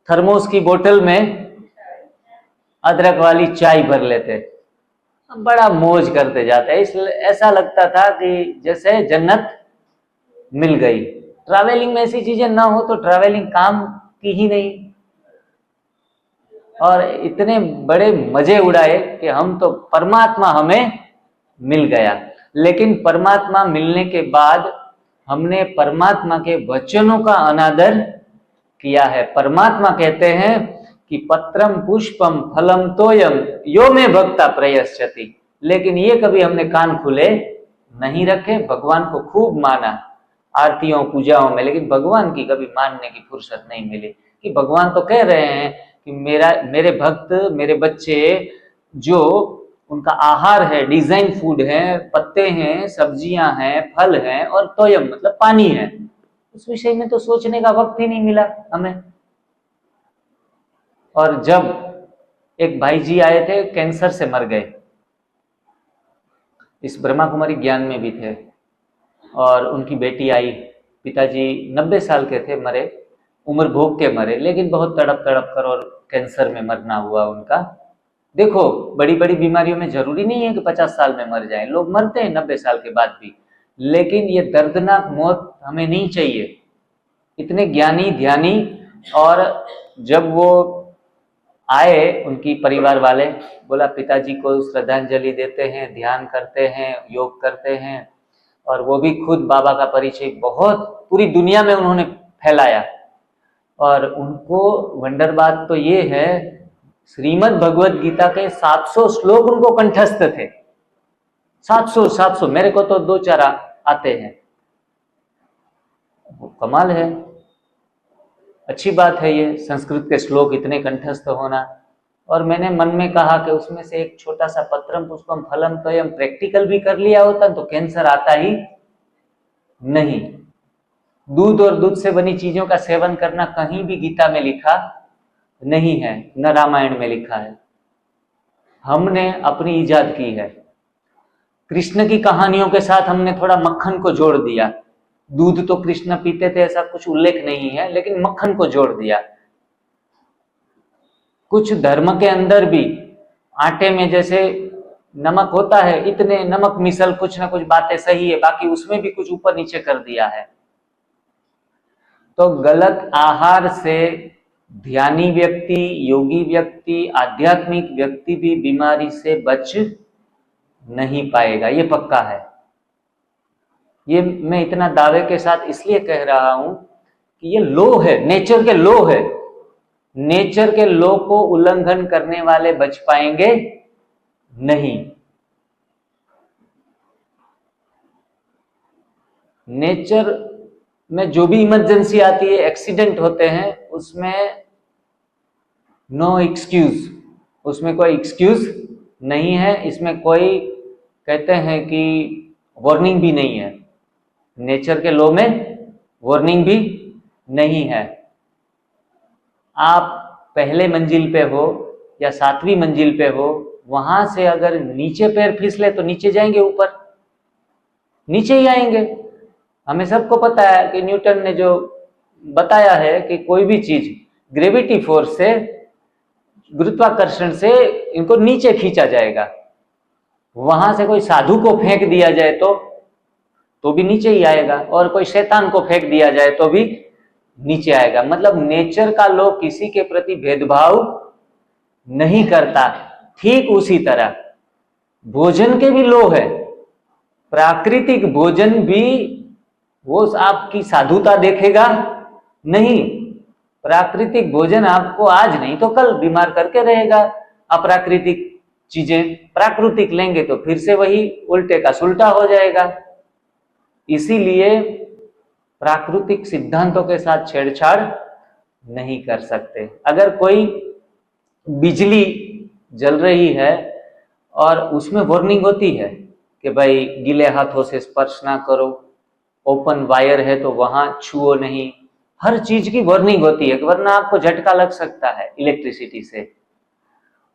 थर्मोस की बोतल में अदरक वाली चाय भर लेते, बड़ा मौज करते जाते। इसलिए ऐसा लगता था कि जैसे जन्नत मिल गई। ट्रैवलिंग में ऐसी चीजें ना हो तो ट्रैवलिंग काम की ही नहीं। और इतने बड़े मजे उड़ाए कि हम तो परमात्मा हमें मिल गया। लेकिन परमात्मा मिलने के बाद हमने परमात्मा के वचनों का अनादर किया है। परमात्मा कहते हैं कि पत्रम पुष्पम फलम तोयम यो में भक्ता प्रयश्चति, लेकिन ये कभी हमने कान खुले नहीं रखे। भगवान को खूब माना आरतियों पूजाओं में, लेकिन भगवान की कभी मानने की फुर्सत नहीं मिली। कि भगवान तो कह रहे हैं कि मेरे भक्त, मेरे बच्चे, जो उनका आहार है डिजाइन फूड है, पत्ते हैं, सब्जियां हैं, फल हैं, और तोयम मतलब पानी है, उस विषय में तो सोचने का वक्त ही नहीं मिला हमें। और जब एक भाई जी आए थे, कैंसर से मर गए, इस ब्रह्मा कुमारी ज्ञान में भी थे, और उनकी बेटी आई, पिताजी 90 साल के थे, मरे, उम्र भोग के मरे, लेकिन बहुत तड़प कर और कैंसर में मरना हुआ उनका। देखो बड़ी बड़ी बीमारियों में जरूरी नहीं है कि 50 साल में मर जाएं, लोग मरते हैं 90 साल के बाद भी, लेकिन ये दर्दनाक मौत हमें नहीं चाहिए। इतने ज्ञानी ध्यानी, और जब वो आए उनकी परिवार वाले, बोला पिताजी को श्रद्धांजलि देते हैं, ध्यान करते हैं, योग करते हैं, और वो भी खुद बाबा का परिचय बहुत पूरी दुनिया में उन्होंने फैलाया। और उनको वंडर बात तो ये है, श्रीमद् भगवत गीता के 700 श्लोक उनको कंठस्थ थे। 700 मेरे को तो 2-4 आते हैं। वो कमाल है, अच्छी बात है ये संस्कृत के श्लोक इतने कंठस्थ होना। और मैंने मन में कहा कि उसमें से एक छोटा सा पत्रम पुष्पम फलम तोयम प्रैक्टिकल भी कर लिया होता तो कैंसर आता ही नहीं। दूध और दूध से बनी चीजों का सेवन करना कहीं भी गीता में लिखा नहीं है, न रामायण में लिखा है, हमने अपनी इजाद की है। कृष्ण की कहानियों के साथ हमने थोड़ा मक्खन को जोड़ दिया। दूध तो कृष्ण पीते थे ऐसा कुछ उल्लेख नहीं है, लेकिन मक्खन को जोड़ दिया। कुछ धर्म के अंदर भी आटे में जैसे नमक होता है, इतने नमक मिसल कुछ ना कुछ बातें सही है, बाकी उसमें भी कुछ ऊपर नीचे कर दिया है। तो गलत आहार से ध्यानी व्यक्ति, योगी व्यक्ति, आध्यात्मिक व्यक्ति भी बीमारी से बच नहीं पाएगा, ये पक्का है। ये मैं इतना दावे के साथ इसलिए कह रहा हूं कि ये लॉ है, नेचर के लॉ है। नेचर के लॉ को उल्लंघन करने वाले बच पाएंगे नहीं। नेचर में जो भी इमरजेंसी आती है, एक्सीडेंट होते हैं, उसमें नो एक्सक्यूज, उसमें कोई एक्सक्यूज नहीं है। इसमें कोई कहते हैं कि वार्निंग भी नहीं है। नेचर के लॉ में वार्निंग भी नहीं है। आप पहले मंजिल पे हो या 7वीं मंजिल पे हो, वहां से अगर नीचे पैर फिसले तो नीचे जाएंगे, ऊपर नीचे ही आएंगे। हमें सबको पता है कि न्यूटन ने जो बताया है कि कोई भी चीज ग्रेविटी फोर्स से, गुरुत्वाकर्षण से इनको नीचे खींचा जाएगा। वहां से कोई साधु को फेंक दिया जाए तो भी नीचे ही आएगा, और कोई शैतान को फेंक दिया जाए तो भी नीचे आएगा। मतलब नेचर का लॉ किसी के प्रति भेदभाव नहीं करता। ठीक उसी तरह भोजन के भी लॉ है। प्राकृतिक भोजन भी वो आपकी साधुता देखेगा नहीं। प्राकृतिक भोजन आपको आज नहीं तो कल बीमार करके रहेगा। अप्राकृतिक चीजें प्राकृतिक लेंगे तो फिर से वही उल्टे का सुलटा हो जाएगा। इसीलिए प्राकृतिक सिद्धांतों के साथ छेड़छाड़ नहीं कर सकते। अगर कोई बिजली जल रही है और उसमें वार्निंग होती है कि भाई गीले हाथों से स्पर्श ना करो, ओपन वायर है तो वहां छुओ नहीं, हर चीज की वार्निंग होती है, वरना आपको झटका लग सकता है। इलेक्ट्रिसिटी से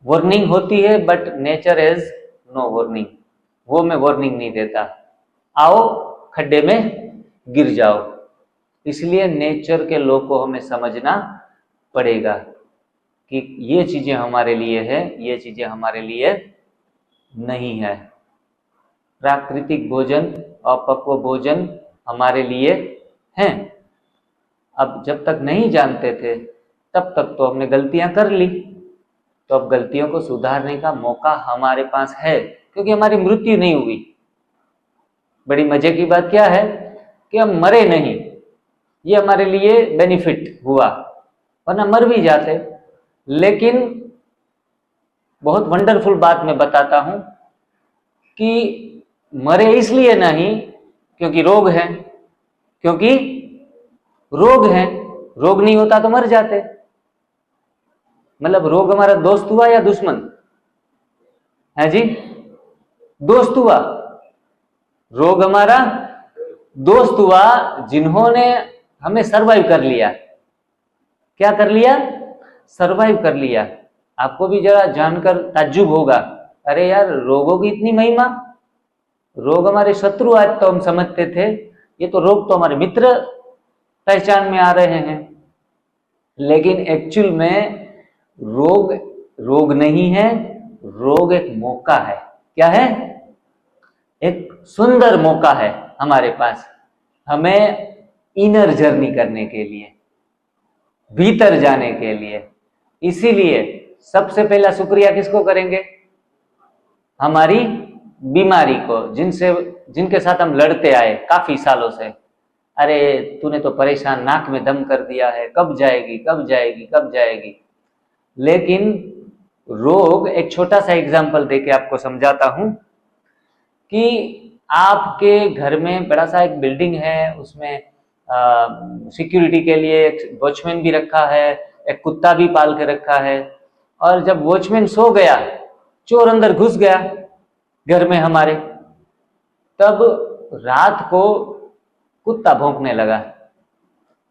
वार्निंग होती है, but nature is no warning. वो मैं वार्निंग नहीं देता, आओ खड्डे में गिर जाओ। इसलिए नेचर के लॉ को हमें समझना पड़ेगा कि ये चीजें हमारे लिए है, ये चीजें हमारे लिए नहीं है। प्राकृतिक भोजन, अपक्व भोजन हमारे लिए हैं। अब जब तक नहीं जानते थे तब तक तो हमने गलतियां कर ली, तो अब गलतियों को सुधारने का मौका हमारे पास है, क्योंकि हमारी मृत्यु नहीं हुई। बड़ी मजे की बात क्या है कि हम मरे नहीं, ये हमारे लिए बेनिफिट हुआ, वरना मर भी जाते। लेकिन बहुत वंडरफुल बात मैं बताता हूं कि मरे इसलिए नहीं क्योंकि रोग है, क्योंकि रोग है। रोग नहीं होता तो मर जाते। मतलब रोग हमारा दोस्त हुआ या दुश्मन है जी? दोस्त हुआ। रोग हमारा दोस्त हुआ, जिन्होंने हमें सरवाइव कर लिया। क्या कर लिया? सरवाइव कर लिया। आपको भी जरा जानकर ताज्जुब होगा, अरे यार रोगों की इतनी महिमा। रोग हमारे शत्रु आज तो हम समझते थे, ये तो रोग तो हमारे मित्र पहचान में आ रहे हैं। लेकिन एक्चुअल में रोग नहीं है, रोग एक मौका है। क्या है? एक सुंदर मौका है हमारे पास, हमें इनर जर्नी करने के लिए, भीतर जाने के लिए। इसीलिए सबसे पहला शुक्रिया किसको करेंगे? हमारी बीमारी को, जिनके साथ हम लड़ते आए काफी सालों से। अरे तूने तो परेशान नाक में दम कर दिया है, कब जाएगी कब जाएगी कब जाएगी। लेकिन रोग, एक छोटा सा एग्जाम्पल देके आपको समझाता हूं कि आपके घर में बड़ा सा एक बिल्डिंग है, उसमें सिक्योरिटी के लिए एक वॉचमैन भी रखा है, एक कुत्ता भी पाल के रखा है। और जब वॉचमैन सो गया, चोर अंदर घुस गया घर में हमारे, तब रात को कुत्ता भौंकने लगा,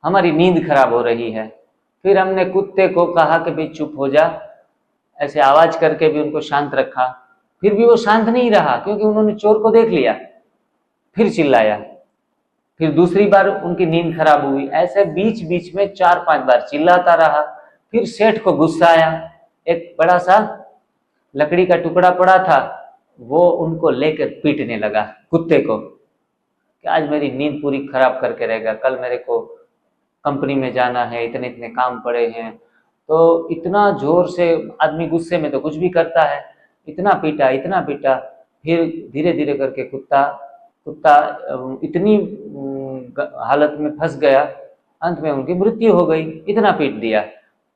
हमारी नींद खराब हो रही है। फिर हमने कुत्ते को कहा कि भाई चुप हो जा, ऐसे आवाज करके भी उनको शांत रखा। फिर भी वो शांत नहीं रहा, क्योंकि उन्होंने चोर को देख लिया। फिर चिल्लाया, फिर दूसरी बार उनकी नींद खराब हुई। ऐसे बीच बीच में 4-5 बार चिल्लाता रहा। फिर सेठ को गुस्सा आया, एक बड़ा सा लकड़ी का टुकड़ा पड़ा था, वो उनको लेकर पीटने लगा कुत्ते को कि आज मेरी नींद पूरी खराब करके रहेगा, कल मेरे को कंपनी में जाना है, इतने इतने काम पड़े हैं। तो इतना जोर से, आदमी गुस्से में तो कुछ भी करता है, इतना पीटा इतना पीटा। फिर धीरे धीरे करके कुत्ता इतनी हालत में फंस गया, अंत में उनकी मृत्यु हो गई। इतना पीट दिया,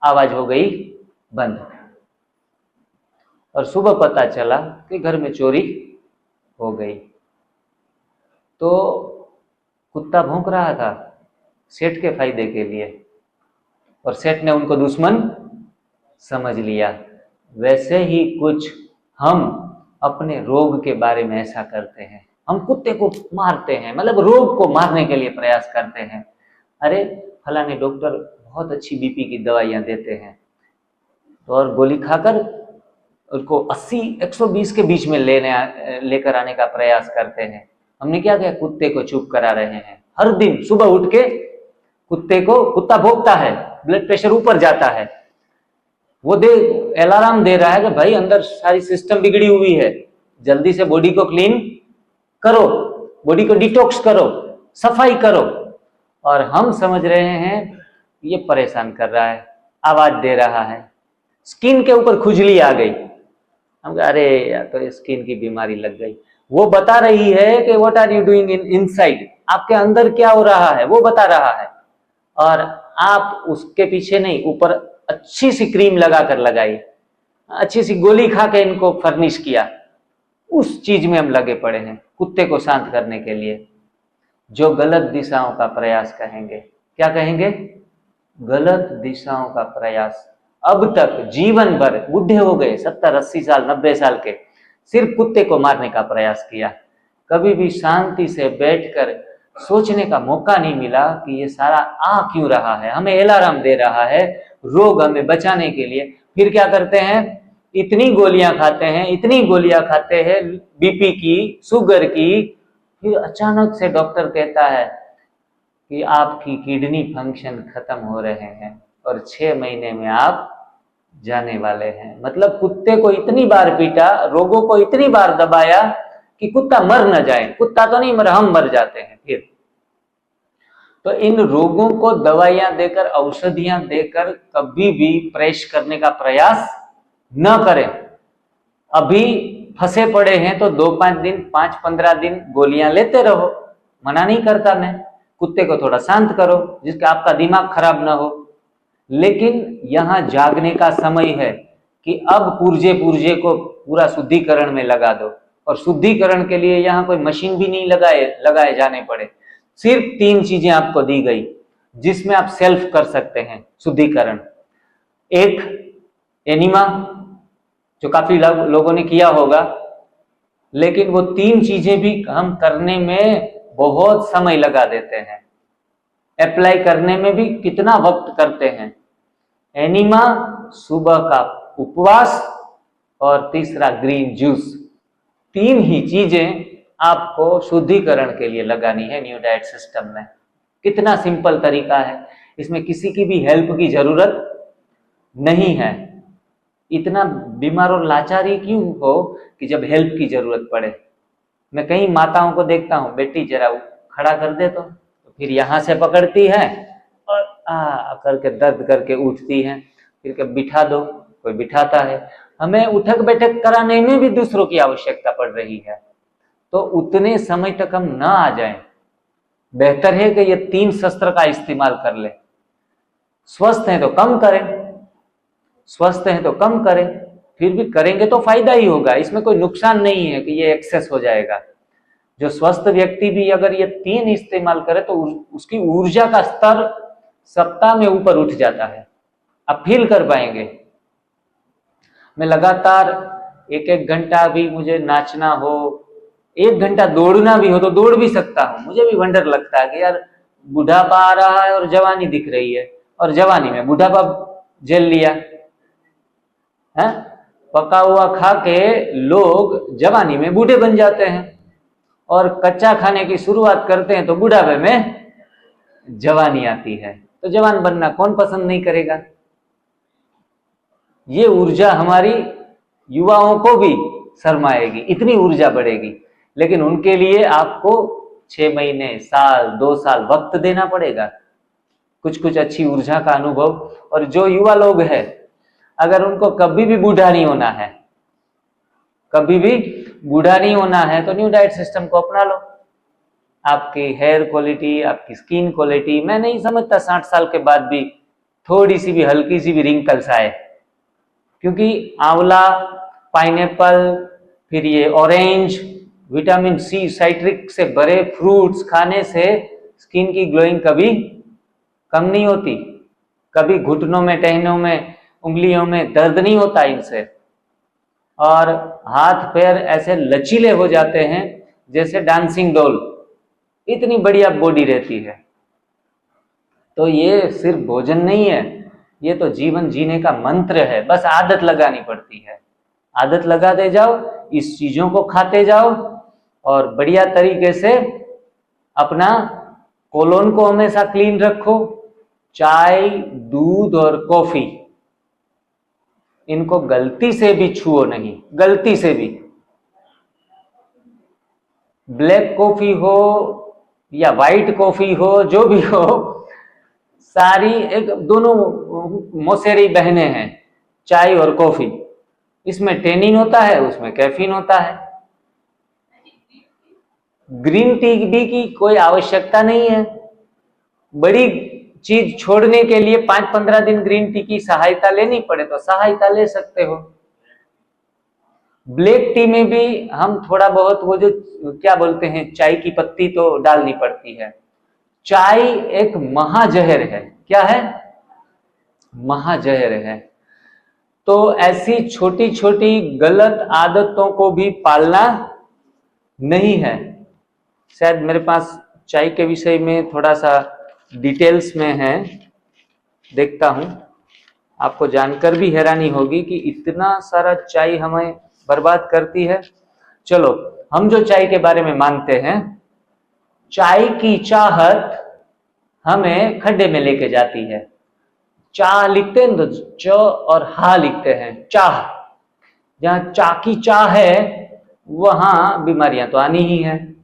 आवाज हो गई बंद। और सुबह पता चला कि घर में चोरी हो गई। तो कुत्ता भौंक रहा था सेठ के फायदे के लिए, और सेठ ने उनको दुश्मन समझ लिया। वैसे ही कुछ हम अपने रोग के बारे में ऐसा करते हैं, हम कुत्ते को मारते हैं, मतलब रोग को मारने के लिए प्रयास करते हैं। अरे फलाने डॉक्टर बहुत अच्छी बीपी की दवाइयां देते हैं, तो और गोली खाकर उसको 80-120 के बीच में लेकर आने का प्रयास करते हैं। हमने क्या किया? कुत्ते को चुप करा रहे हैं। हर दिन सुबह उठ के कुत्ता भौंकता है, ब्लड प्रेशर ऊपर जाता है, वो अलार्म दे रहा है कि भाई अंदर सारी सिस्टम बिगड़ी हुई है, जल्दी से बॉडी को क्लीन करो, बॉडी को डिटॉक्स करो, सफाई करो। और हम समझ रहे हैं ये परेशान कर रहा है, आवाज दे रहा है, स्किन के ऊपर खुजली आ गई, हम कह अरे यार तो ये स्किन की बीमारी लग गई। वो बता रही है कि what are you doing inside, आपके अंदर क्या हो रहा है वो बता रहा है। और आप उसके पीछे नहीं, ऊपर अच्छी सी क्रीम लगा कर लगाई, अच्छी सी गोली खा के इनको फर्निश किया, उस चीज में हम लगे पड़े हैं कुत्ते को शांत करने के लिए। जो गलत दिशाओं का प्रयास कहेंगे, क्या कहेंगे? गलत दिशाओं का प्रयास। अब तक जीवन भर बूढ़े हो गए, 70-80 साल 90 साल के, सिर्फ कुत्ते को मारने का प्रयास किया। कभी भी शांति से बैठकर सोचने का मौका नहीं मिला कि ये सारा आ क्यों रहा है, हमें अलार्म दे रहा है रोग हमें बचाने के लिए। फिर क्या करते हैं? इतनी गोलियां खाते हैं, इतनी गोलियां खाते हैं बीपी की, शुगर की। फिर अचानक से डॉक्टर कहता है कि आपकी किडनी फंक्शन खत्म हो रहे हैं और 6 महीने में आप जाने वाले हैं। मतलब कुत्ते को इतनी बार पीटा, रोगों को इतनी बार दबाया कि कुत्ता मर न जाए। कुत्ता तो नहीं मर, हम मर जाते हैं। फिर तो इन रोगों को दवाइयां देकर, औषधियां देकर कभी भी प्रेश करने का प्रयास न करें। अभी फंसे पड़े हैं तो 2-5 दिन, 5-15 दिन गोलियां लेते रहो, मना नहीं करता मैं। कुत्ते को थोड़ा शांत करो जिससे आपका दिमाग खराब ना हो। लेकिन यहाँ जागने का समय है कि अब पुर्जे को पूरा शुद्धिकरण में लगा दो। और शुद्धिकरण के लिए यहाँ कोई मशीन भी नहीं लगाए जाने पड़े। सिर्फ 3 चीजें आपको दी गई जिसमें आप सेल्फ कर सकते हैं शुद्धिकरण। एक, एनिमा, जो काफी लोगों ने किया होगा, लेकिन वो 3 चीजें भी हम करने में बहुत समय लगा देते हैं, अप्लाई करने में भी कितना वक्त करते हैं। एनिमा, सुबह का उपवास और तीसरा ग्रीन जूस। 3 ही चीजें आपको शुद्धिकरण के लिए लगानी है न्यू डाइट सिस्टम में। कितना सिंपल तरीका है, इसमें किसी की भी हेल्प की जरूरत नहीं है। इतना बीमार और लाचारी क्यों हो कि जब हेल्प की जरूरत पड़े। मैं कई माताओं को देखता हूं, बेटी जरा खड़ा कर दे तो फिर यहां से पकड़ती है और करके दर्द करके उठती है, फिर के बिठा दो, कोई बिठाता है। हमें उठक बैठक कराने में भी दूसरों की आवश्यकता पड़ रही है, तो उतने समय तक हम ना आ जाएं। बेहतर है कि ये 3 शस्त्र का इस्तेमाल कर ले। स्वस्थ हैं तो कम करें, स्वस्थ हैं तो कम करें, फिर भी करेंगे तो फायदा ही होगा, इसमें कोई नुकसान नहीं है कि ये एक्सेस हो जाएगा। जो स्वस्थ व्यक्ति भी अगर ये 3 इस्तेमाल करे तो उसकी ऊर्जा का स्तर सप्ताह में ऊपर उठ जाता है। आप फील कर पाएंगे। मैं लगातार 1-1 घंटा भी मुझे नाचना हो, 1 घंटा दौड़ना भी हो तो दौड़ भी सकता हूँ। मुझे भी वंडर लगता है कि यार बुढ़ापा आ रहा है और जवानी दिख रही है, और जवानी में बुढ़ापा झेल लिया है। पका हुआ खा के लोग जवानी में बूढ़े बन जाते हैं, और कच्चा खाने की शुरुआत करते हैं तो बुढ़ापे में जवानी आती है। तो जवान बनना कौन पसंद नहीं करेगा। ये ऊर्जा हमारी युवाओं को भी शर्माएगी, इतनी ऊर्जा बढ़ेगी। लेकिन उनके लिए आपको 6 महीने, साल, 2 साल वक्त देना पड़ेगा, कुछ अच्छी ऊर्जा का अनुभव। और जो युवा लोग हैं, अगर उनको कभी भी बूढ़ा नहीं होना है, कभी भी बूढ़ा नहीं होना है, तो न्यू डाइट सिस्टम को अपना लो। आपकी हेयर क्वालिटी, आपकी स्किन क्वालिटी, मैं नहीं समझता 60 साल के बाद भी थोड़ी सी भी, हल्की सी भी रिंकल्स आए, क्योंकि आंवला, पाइनएप्पल, फिर ये ऑरेंज, विटामिन सी, साइट्रिक से भरे फ्रूट्स खाने से स्किन की ग्लोइंग कभी कम नहीं होती। कभी घुटनों में, टहनियों में, उंगलियों में दर्द नहीं होता इनसे, और हाथ पैर ऐसे लचीले हो जाते हैं जैसे डांसिंग डॉल, इतनी बढ़िया बॉडी रहती है। तो ये सिर्फ भोजन नहीं है, ये तो जीवन जीने का मंत्र है। बस आदत लगानी पड़ती है, आदत लगाते जाओ, इस चीजों को खाते जाओ, और बढ़िया तरीके से अपना कोलोन को हमेशा क्लीन रखो, चाय, दूध और कॉफी, इनको गलती से भी छुओ नहीं, गलती से भी। ब्लैक कॉफी हो या व्हाइट कॉफी हो, जो भी हो, सारी एक दोनों मौसेरी बहनें हैं, चाय और कॉफी। इसमें टेनिन होता है, उसमें कैफीन होता है। ग्रीन टी भी की कोई आवश्यकता नहीं है। बड़ी चीज छोड़ने के लिए 5-15 दिन ग्रीन टी की सहायता लेनी पड़े तो सहायता ले सकते हो। ब्लैक टी में भी हम थोड़ा बहुत वो जो क्या बोलते हैं चाय की पत्ती तो डालनी पड़ती है। चाय एक महाजहर है। क्या है? महाजहर है। तो ऐसी छोटी छोटी गलत आदतों को भी पालना नहीं है। शायद मेरे पास चाय के विषय में थोड़ा सा डिटेल्स में है, देखता हूं। आपको जानकर भी हैरानी होगी कि इतना सारा चाय हमें बर्बाद करती है। चलो, हम जो चाय के बारे में मानते हैं, चाय की चाहत हमें खड्डे में लेके जाती है। चाह लिखते हैं तो च और हा लिखते हैं, चाह। जहां चाह की चाह है वहां बीमारियां तो आनी ही है।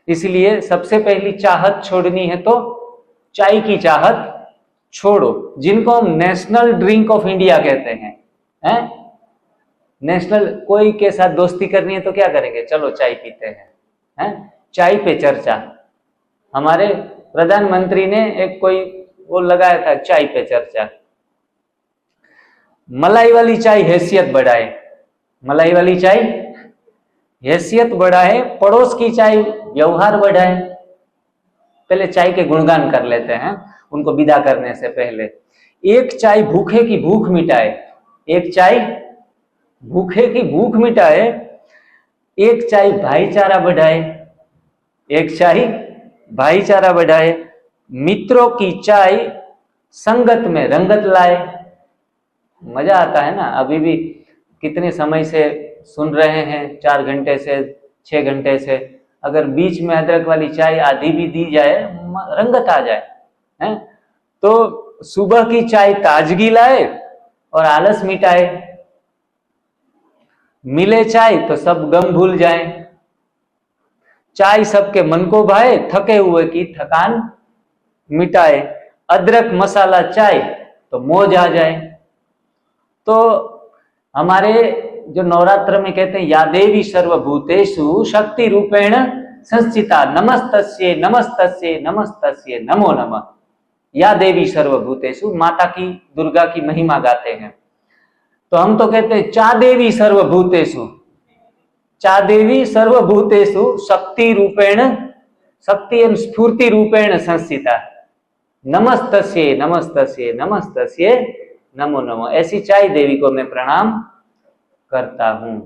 इसलिए सबसे पहली चाहत छोड़नी है तो चाय की चाहत छोड़ो, जिनको हम नेशनल ड्रिंक ऑफ इंडिया कहते हैं। नेशनल, कोई के साथ दोस्ती करनी है तो क्या करेंगे? चलो चाय पीते हैं। चाय पे चर्चा। हमारे प्रधानमंत्री ने एक कोई वो लगाया था, चाय पे चर्चा। मलाई वाली चाय हैसियत बढ़ाए, मलाई वाली चाय हैसियत बढ़ाए, पड़ोस की चाय व्यवहार बढ़ाए। पहले चाय के गुणगान कर लेते हैं उनको विदा करने से पहले। एक चाय भूखे की भूख मिटाए, एक चाय भूखे की भूख मिटाए, एक चाय भाईचारा बढ़ाए, एक चाय भाईचारा बढ़ाए, मित्रों की चाय संगत में रंगत लाए। मजा आता है ना? अभी भी कितने समय से सुन रहे हैं, 4 घंटे से 6 घंटे से, अगर बीच में अदरक वाली चाय आधी भी दी जाए, रंगत आ जाए हैं। तो सुबह की चाय ताजगी लाए और आलस मिटाए। मिले चाय तो सब गम भूल जाए। चाय सबके मन को भाए, थके हुए की थकान मिटाए। अदरक मसाला चाय तो मौज आ जाए। तो हमारे जो नवरात्र में कहते हैं, या देवी सर्वभूतेषु शक्ति रूपेण संस्थिता, नमस्तस्ये नमस्तस्ये नमस्तस्ये नमो नमः। या देवी सर्वभूतेषु, माता की, दुर्गा की महिमा गाते हैं। तो हम तो कहते हैं चा देवी सर्वभूतेषु, चा देवी सर्वभूतेषु शक्ति रूपेण, शक्ति एवं स्फूर्ति रूपेण संस्थिता, नमस्तस्ये नमस्तस्ये नमस्तस्ये नमो नमः। ऐसी चाय देवी को मैं प्रणाम करता हूं।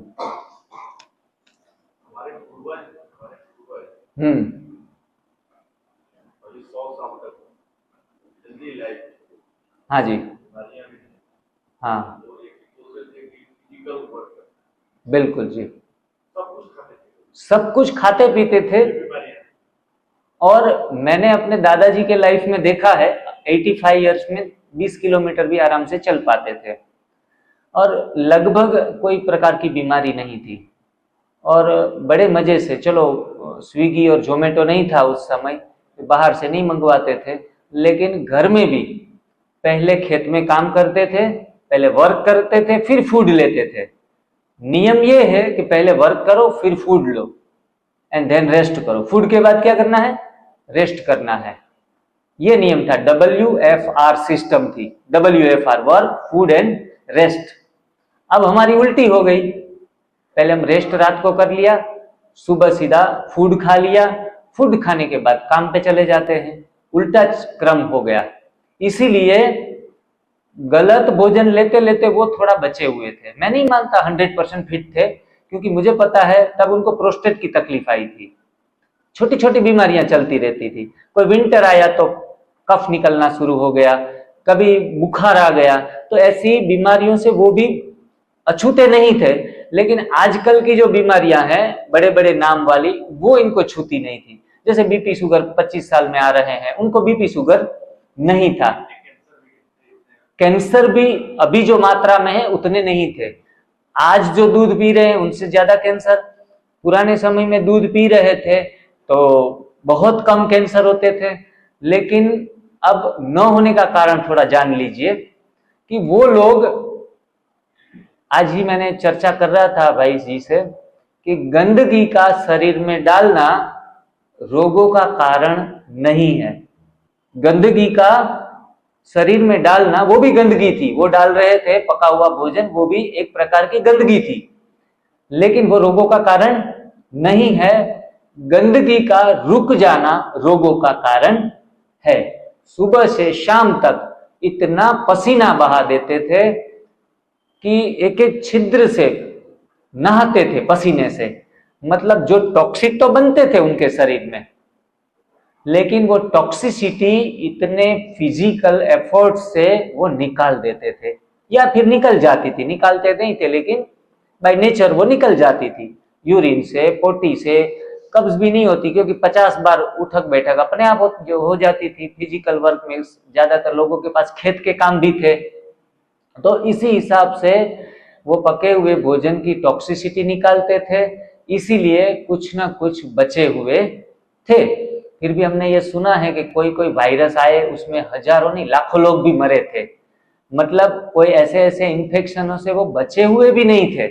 हाँ जी, हाँ बिल्कुल जी, सब कुछ खाते पीते थे। और मैंने अपने दादाजी के लाइफ में देखा है, 85 इयर्स में 20 किलोमीटर भी आराम से चल पाते थे और लगभग कोई प्रकार की बीमारी नहीं थी। और बड़े मजे से, चलो स्विगी और जोमेटो नहीं था उस समय, बाहर से नहीं मंगवाते थे, लेकिन घर में भी पहले खेत में काम करते थे, पहले वर्क करते थे, फिर फूड लेते थे। नियम ये है कि पहले वर्क करो, फिर फूड लो, एंड देन रेस्ट करो। फूड के बाद क्या करना है? रेस्ट करना है। ये नियम था, WFR सिस्टम थी, WFR, work, food and rest. अब हमारी उल्टी हो गई, पहले हम रेस्ट रात को कर लिया, सुबह सीधा फूड खा लिया, फूड खाने के बाद काम पे चले जाते हैं, उल्टा क्रम हो गया। इसीलिए गलत भोजन लेते लेते वो थोड़ा बचे हुए थे। मैं नहीं मानता 100% फिट थे, क्योंकि मुझे पता है तब उनको प्रोस्टेट की तकलीफ आई थी, छोटी छोटी बीमारियां चलती रहती थी। कोई विंटर आया तो कफ निकलना शुरू हो गया, कभी बुखार आ गया, तो ऐसी बीमारियों से वो भी अछूते नहीं थे। लेकिन आजकल की जो बीमारियां हैं बड़े बड़े नाम वाली, वो इनको छूती नहीं थी। जैसे बीपी शुगर 25 साल में आ रहे हैं, उनको बीपी शुगर नहीं था। कैंसर भी अभी जो मात्रा में है उतने नहीं थे। आज जो दूध पी रहे हैं उनसे ज्यादा कैंसर। पुराने समय में दूध पी रहे थे तो बहुत कम कैंसर होते थे। लेकिन अब न होने का कारण थोड़ा जान लीजिए कि वो लोग, आज ही मैंने चर्चा कर रहा था भाई जी से कि गंदगी का शरीर में डालना रोगों का कारण नहीं है। गंदगी का शरीर में डालना, वो भी गंदगी थी, वो डाल रहे थे पका हुआ भोजन, वो भी एक प्रकार की गंदगी थी, लेकिन वो रोगों का कारण नहीं है। गंदगी का रुक जाना रोगों का कारण है। सुबह से शाम तक इतना पसीना बहा देते थे कि एक एक छिद्र से नहाते थे पसीने से, मतलब जो टॉक्सिक तो बनते थे उनके शरीर में, लेकिन वो टॉक्सिसिटी इतने फिजिकल एफर्ट से वो निकाल देते थे, या फिर निकल जाती थी, निकालते नहीं थे लेकिन बाय नेचर वो निकल जाती थी। यूरिन से, पोटी से। कब्ज भी नहीं होती क्योंकि 50 बार उठक बैठक अपने आप जो हो जाती थी। फिजिकल वर्क में ज्यादातर लोगों के पास खेत के काम भी थे, तो इसी हिसाब से वो पके हुए भोजन की टॉक्सिसिटी निकालते थे, इसीलिए कुछ ना कुछ बचे हुए थे। फिर भी हमने ये सुना है कि कोई कोई वायरस आए उसमें हजारों नहीं लाखों लोग भी मरे थे। मतलब कोई ऐसे ऐसे इन्फेक्शनों से वो बचे हुए भी नहीं थे।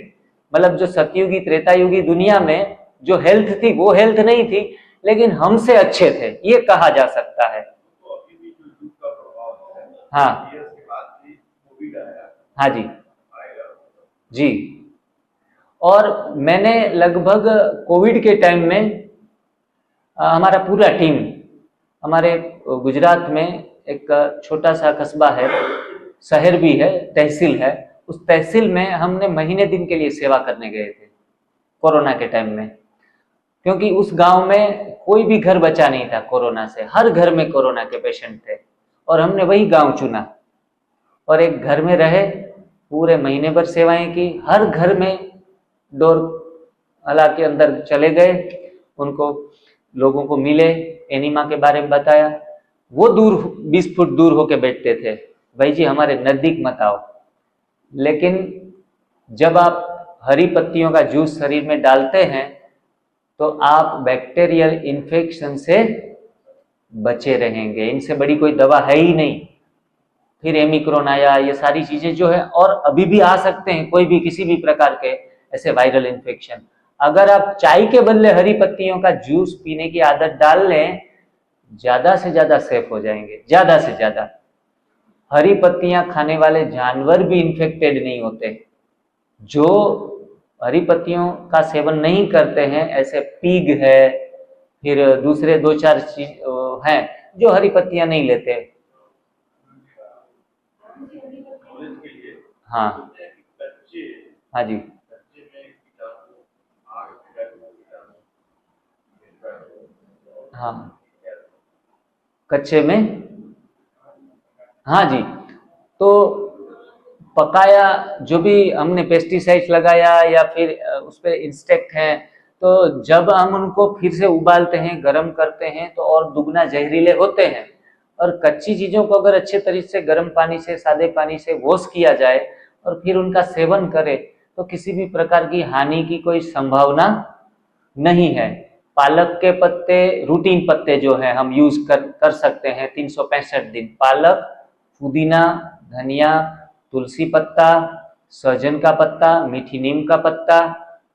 मतलब जो सतयुगी त्रेतायुगी दुनिया में जो हेल्थ थी वो हेल्थ नहीं थी, लेकिन हमसे अच्छे थे, ये कहा जा सकता है। हाँ हाँ जी जी। और मैंने लगभग कोविड के टाइम में हमारा पूरा टीम, हमारे गुजरात में एक छोटा सा कस्बा है, शहर भी है, तहसील है, उस तहसील में हमने महीने दिन के लिए सेवा करने गए थे कोरोना के टाइम में। क्योंकि उस गांव में कोई भी घर बचा नहीं था कोरोना से, हर घर में कोरोना के पेशेंट थे, और हमने वही गांव चुना और एक घर में रहे, पूरे महीने भर सेवाएं की। हर घर में डोर अला के अंदर चले गए, उनको लोगों को मिले, एनीमा के बारे में बताया। वो दूर 20 फुट दूर होके बैठते थे, भाई जी हमारे नजदीक मत आओ। लेकिन जब आप हरी पत्तियों का जूस शरीर में डालते हैं तो आप बैक्टीरियल इन्फेक्शन से बचे रहेंगे। इनसे बड़ी कोई दवा है ही नहीं। फिर एमिक्रोन आया, ये सारी चीजें जो है, और अभी भी आ सकते हैं कोई भी किसी भी प्रकार के ऐसे वायरल इन्फेक्शन। अगर आप चाय के बदले हरी पत्तियों का जूस पीने की आदत डाल लें, ज्यादा से ज्यादा सेफ हो जाएंगे, ज्यादा से ज्यादा। हरी पत्तियां खाने वाले जानवर भी इन्फेक्टेड नहीं होते। जो हरी पत्तियों का सेवन नहीं करते हैं, ऐसे पीग है, फिर दूसरे 2-4 चीज हैं जो हरी पत्तियां नहीं लेते। हाँ हाँ जी हाँ, कच्चे में, हाँ जी। तो पकाया जो भी हमने पेस्टिसाइड्स लगाया या फिर उस पर इंसेक्ट हैं, तो जब हम उनको फिर से उबालते हैं, गर्म करते हैं, तो और दुगना जहरीले होते हैं। और कच्ची चीजों को अगर अच्छे तरीके से गर्म पानी से, सादे पानी से वॉश किया जाए और फिर उनका सेवन करें, तो किसी भी प्रकार की हानि की कोई संभावना नहीं है। पालक के पत्ते, रूटीन पत्ते जो है हम यूज कर सकते हैं 365 दिन। पालक, पुदीना, धनिया, तुलसी पत्ता, सहजन का पत्ता, मीठी नीम का पत्ता,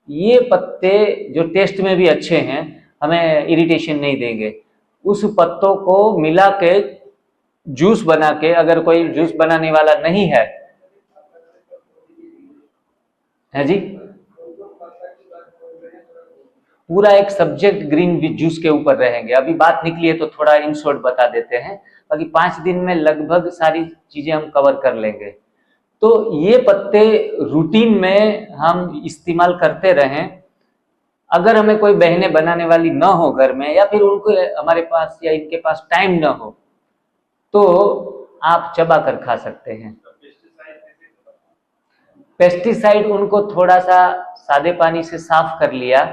ये पत्ते जो टेस्ट में भी अच्छे हैं, हमें इरिटेशन नहीं देंगे, उस पत्तों को मिला के जूस बना के, अगर कोई जूस बनाने वाला नहीं है जी, पूरा एक सब्जेक्ट ग्रीन जूस के ऊपर रहेंगे। अभी बात निकली है तो थोड़ा इन शॉर्ट बता देते हैं, बाकी 5 दिन में लगभग सारी चीजें हम कवर कर लेंगे। तो ये पत्ते रूटीन में हम इस्तेमाल करते रहें। अगर हमें कोई बहनें बनाने वाली ना हो घर में, या फिर उनको हमारे पास या इनके पास टाइम ना हो, तो आप चबा कर खा सकते हैं। पेस्टिसाइड उनको थोड़ा सा सादे पानी से साफ कर लिया,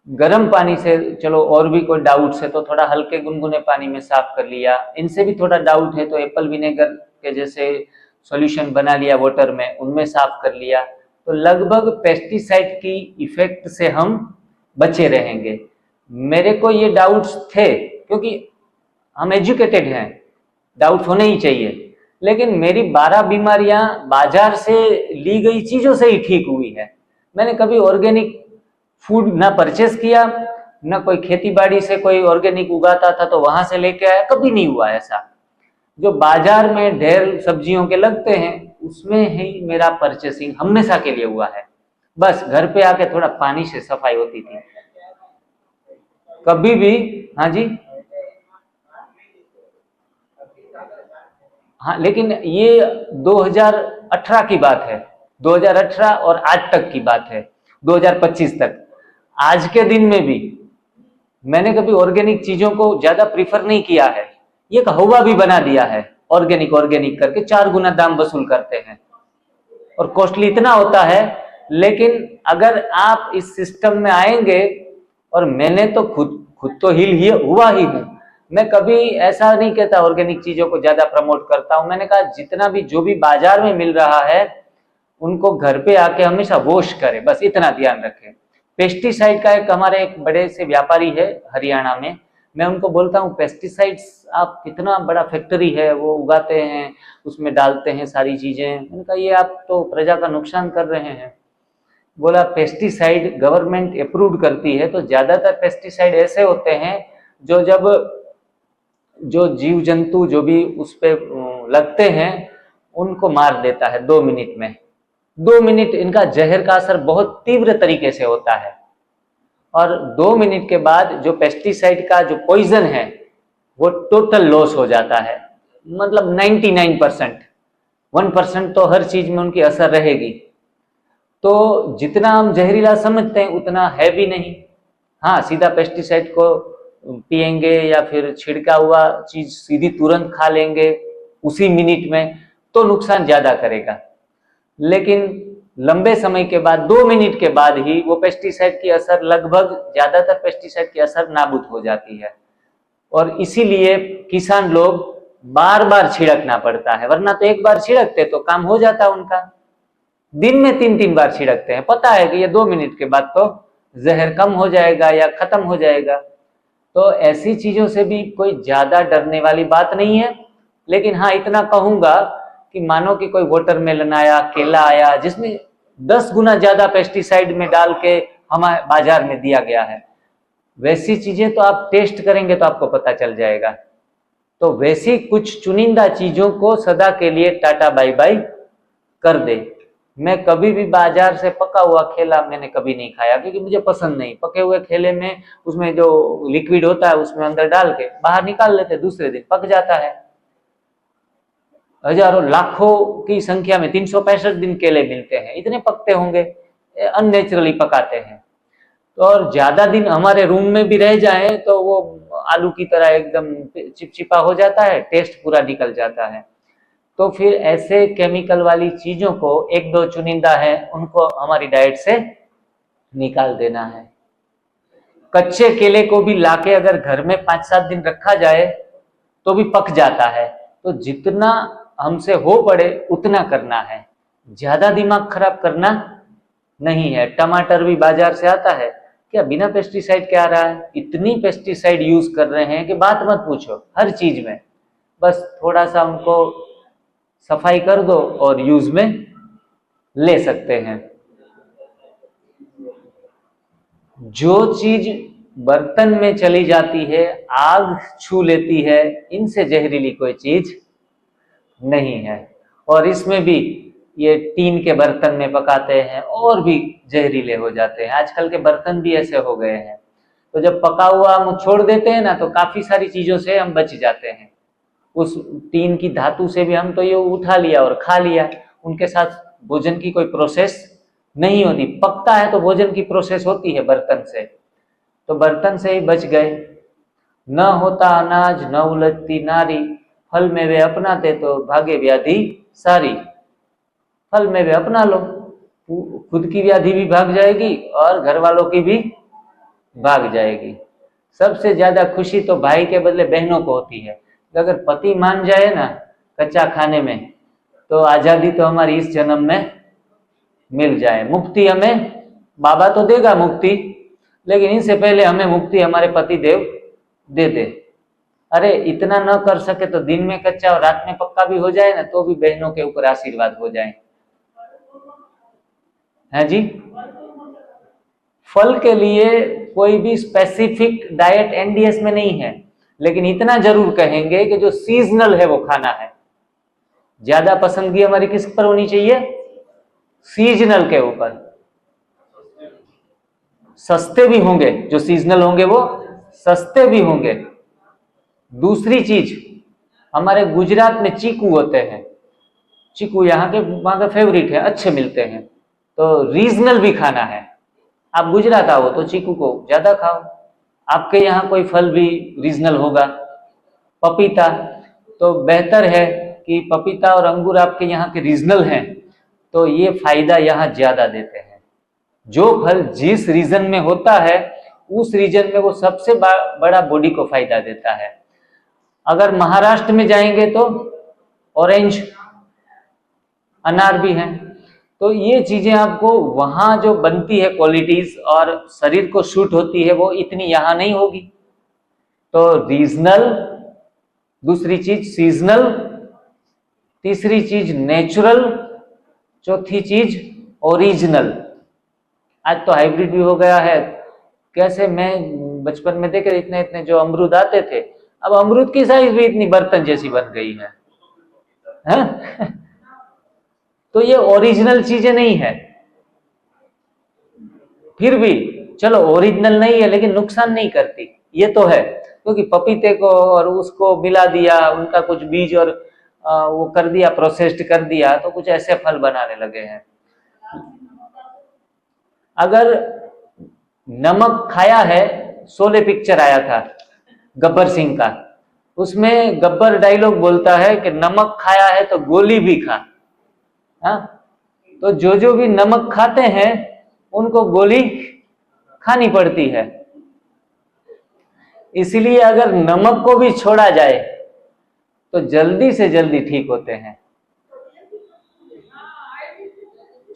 गर्म पानी से, चलो और भी कोई डाउट है तो थोड़ा हल्के गुनगुने पानी में साफ कर लिया। इनसे भी थोड़ा डाउट है तो एप्पल विनेगर के जैसे सॉल्यूशन बना लिया वाटर में, उनमें साफ कर लिया, तो लगभग पेस्टिसाइड की इफेक्ट से हम बचे रहेंगे। मेरे को ये डाउट्स थे, क्योंकि हम एजुकेटेड हैं, डाउट होने ही चाहिए, लेकिन मेरी 12 बीमारियां बाजार से ली गई चीजों से ही ठीक हुई है। मैंने कभी ऑर्गेनिक फूड ना परचेस किया, ना कोई खेती बाड़ी से कोई ऑर्गेनिक उगाता था तो वहां से लेके आया, कभी नहीं हुआ ऐसा। जो बाजार में ढेर सब्जियों के लगते हैं उसमें ही मेरा परचेसिंग हमेशा के लिए हुआ है। बस घर पे आके थोड़ा पानी से सफाई होती थी, कभी भी। हाँ जी, हाँ, लेकिन ये 2018 की बात है, 2018 और आज तक की बात है, 2025 तक। आज के दिन में भी मैंने कभी ऑर्गेनिक चीजों को ज्यादा प्रीफर नहीं किया है। ये हवा भी बना दिया है, ऑर्गेनिक ऑर्गेनिक करके 4 गुना दाम वसूल करते हैं और कॉस्टली इतना होता है। लेकिन अगर आप इस सिस्टम में आएंगे, और मैंने तो खुद तो हील हुआ ही हूं, मैं कभी ऐसा नहीं कहता ऑर्गेनिक चीजों को ज्यादा प्रमोट करता हूं। मैंने कहा जितना भी जो भी बाजार में मिल रहा है उनको घर पे आके हमेशा वॉश करें, बस इतना ध्यान रखें। पेस्टिसाइड का हमारे एक बड़े से व्यापारी है हरियाणा में, मैं उनको बोलता हूँ पेस्टिसाइड्स आप कितना बड़ा फैक्ट्री है, वो उगाते हैं, उसमें डालते हैं सारी चीजें। मैंने कहा ये आप तो प्रजा का नुकसान कर रहे हैं। बोला पेस्टिसाइड गवर्नमेंट अप्रूव्ड करती है, तो ज्यादातर पेस्टिसाइड ऐसे होते हैं जो जीव जंतु जो भी उस पे लगते हैं उनको मार देता है 2 मिनट में। 2 मिनट इनका जहर का असर बहुत तीव्र तरीके से होता है, और 2 मिनट के बाद जो पेस्टिसाइड का जो पॉइजन है वो टोटल लॉस हो जाता है। मतलब 99%, 1% तो हर चीज में उनकी असर रहेगी। तो जितना हम जहरीला समझते हैं उतना है भी नहीं। हाँ, सीधा पेस्टिसाइड को पिएंगे या फिर छिड़का हुआ चीज सीधी तुरंत खा लेंगे उसी मिनट में तो नुकसान ज्यादा करेगा, लेकिन लंबे समय के बाद 2 मिनट के बाद ही वो पेस्टिसाइड की असर, लगभग ज्यादातर पेस्टिसाइड की असर नाबूद हो जाती है। और इसीलिए किसान लोग बार बार छिड़कना पड़ता है, वरना तो एक बार छिड़कते तो काम हो जाता उनका। दिन में 3-3 बार छिड़कते हैं, पता है कि ये 2 मिनट के बाद तो जहर कम हो जाएगा या खत्म हो जाएगा। तो ऐसी चीजों से भी कोई ज्यादा डरने वाली बात नहीं है। लेकिन हाँ, इतना कहूंगा कि मानो कि कोई वाटरमेलन आया, केला आया, जिसमें 10 गुना ज्यादा पेस्टिसाइड में डाल के हमारे बाजार में दिया गया है, वैसी चीजें तो आप टेस्ट करेंगे तो आपको पता चल जाएगा। तो वैसी कुछ चुनिंदा चीजों को सदा के लिए टाटा बाय बाय कर दे। मैं कभी भी बाजार से पका हुआ केला मैंने कभी नहीं खाया, क्योंकि मुझे पसंद नहीं। पके हुए केले में उसमें जो लिक्विड होता है उसमें अंदर डाल के बाहर निकाल लेते, दूसरे दिन पक जाता है। हजारों लाखों की संख्या में 365 दिन केले मिलते हैं, इतने पकते होंगे, अननेचुरली पकाते हैं। तो और ज्यादा दिन हमारे रूम में भी रह जाए तो वो आलू की तरह एकदम चिपचिपा हो जाता है, टेस्ट पूरा निकल जाता है। तो फिर ऐसे केमिकल वाली चीजों को, 1-2 चुनिंदा है, उनको हमारी डाइट से निकाल देना है। कच्चे केले को भी लाके अगर घर में 5-7 दिन रखा जाए तो भी पक जाता है। तो जितना हमसे हो पड़े उतना करना है, ज्यादा दिमाग खराब करना नहीं है। टमाटर भी बाजार से आता है, क्या बिना पेस्टिसाइड के आ रहा है? इतनी पेस्टिसाइड यूज कर रहे हैं कि बात मत पूछो, हर चीज में। बस थोड़ा सा उनको सफाई कर दो और यूज में ले सकते हैं। जो चीज बर्तन में चली जाती है, आग छू लेती है, इनसे जहरीली कोई चीज नहीं है। और इसमें भी ये टीन के बर्तन में पकाते हैं और भी जहरीले हो जाते हैं। आजकल के बर्तन भी ऐसे हो गए हैं। तो जब पका हुआ हम छोड़ देते हैं ना, तो काफी सारी चीजों से हम बच जाते हैं। उस टीन की धातु से भी हम तो ये उठा लिया और खा लिया, उनके साथ भोजन की कोई प्रोसेस नहीं होती। पकता है तो भोजन की प्रोसेस होती है बर्तन से, तो बर्तन से ही बच गए। न होता अनाज न उलझती नारी, फल में वे अपनाते तो भागे व्याधि सारी। फल में वे अपना लो, खुद की व्याधि भी भाग जाएगी और घर वालों की भी भाग जाएगी। सबसे ज्यादा खुशी तो भाई के बदले बहनों को होती है। अगर पति मान जाए ना कच्चा खाने में, तो आजादी तो हमारी इस जन्म में मिल जाए। मुक्ति हमें बाबा तो देगा मुक्ति, लेकिन इनसे पहले हमें मुक्ति हमारे पति देव दे दे। अरे इतना न कर सके तो दिन में कच्चा और रात में पक्का भी हो जाए ना, तो भी बहनों के ऊपर आशीर्वाद हो जाए। है जी। फल के लिए कोई भी स्पेसिफिक डाइट एनडीएस में नहीं है, लेकिन इतना जरूर कहेंगे कि जो सीजनल है वो खाना है। ज्यादा पसंदगी हमारी किस पर होनी चाहिए? सीजनल के ऊपर। सस्ते भी होंगे, जो सीजनल होंगे वो सस्ते भी होंगे। दूसरी चीज, हमारे गुजरात में चीकू होते हैं, चीकू यहाँ के वहां का फेवरेट है, अच्छे मिलते हैं, तो रीजनल भी खाना है। आप गुजरात आओ तो चीकू को ज्यादा खाओ। आपके यहाँ कोई फल भी रीजनल होगा। पपीता, तो बेहतर है कि पपीता और अंगूर आपके यहाँ के रीजनल हैं, तो ये फायदा यहाँ ज्यादा देते हैं। जो फल जिस रीजन में होता है उस रीजन में वो सबसे बड़ा बॉडी को फायदा देता है। अगर महाराष्ट्र में जाएंगे तो ऑरेंज, अनार भी हैं। तो ये चीजें आपको वहां जो बनती है क्वालिटीज और शरीर को सूट होती है, वो इतनी यहां नहीं होगी। तो रीजनल, दूसरी चीज सीजनल, तीसरी चीज नेचुरल, चौथी चीज ओरिजिनल। आज तो हाइब्रिड भी हो गया है। कैसे, मैं बचपन में देखे इतने इतने जो अमरूद आते थे, अब अमरूद की साइज भी इतनी बर्तन जैसी बन गई है, है? तो ये ओरिजिनल चीजें नहीं है। फिर भी चलो ओरिजिनल नहीं है लेकिन नुकसान नहीं करती, ये तो है। क्योंकि पपीते को और उसको मिला दिया, उनका कुछ बीज और वो कर दिया, प्रोसेस्ड कर दिया, तो कुछ ऐसे फल बनाने लगे हैं। अगर नमक खाया है, शोले पिक्चर आया था गब्बर सिंह का, उसमें गब्बर डायलॉग बोलता है कि नमक खाया है तो गोली भी खा। हाँ, तो जो भी नमक खाते हैं उनको गोली खानी पड़ती है। इसलिए अगर नमक को भी छोड़ा जाए तो जल्दी से जल्दी ठीक होते हैं।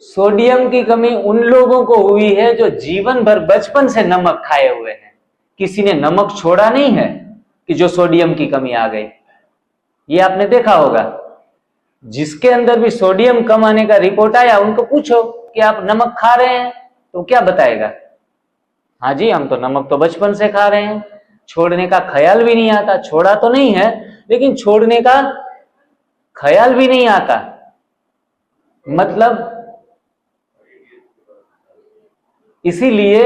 सोडियम की कमी उन लोगों को हुई है जो जीवन भर बचपन से नमक खाए हुए हैं। किसी ने नमक छोड़ा नहीं है कि जो सोडियम की कमी आ गई। ये आपने देखा होगा। जिसके अंदर भी सोडियम कम आने का रिपोर्ट आया, उनको पूछो कि आप नमक खा रहे हैं, तो क्या बताएगा? हाँ जी, हम तो नमक तो बचपन से खा रहे हैं, छोड़ने का ख्याल भी नहीं आता। छोड़ा तो नहीं है, लेकिन छोड़ने का ख्याल भी नहीं आता। मतलब इसीलिए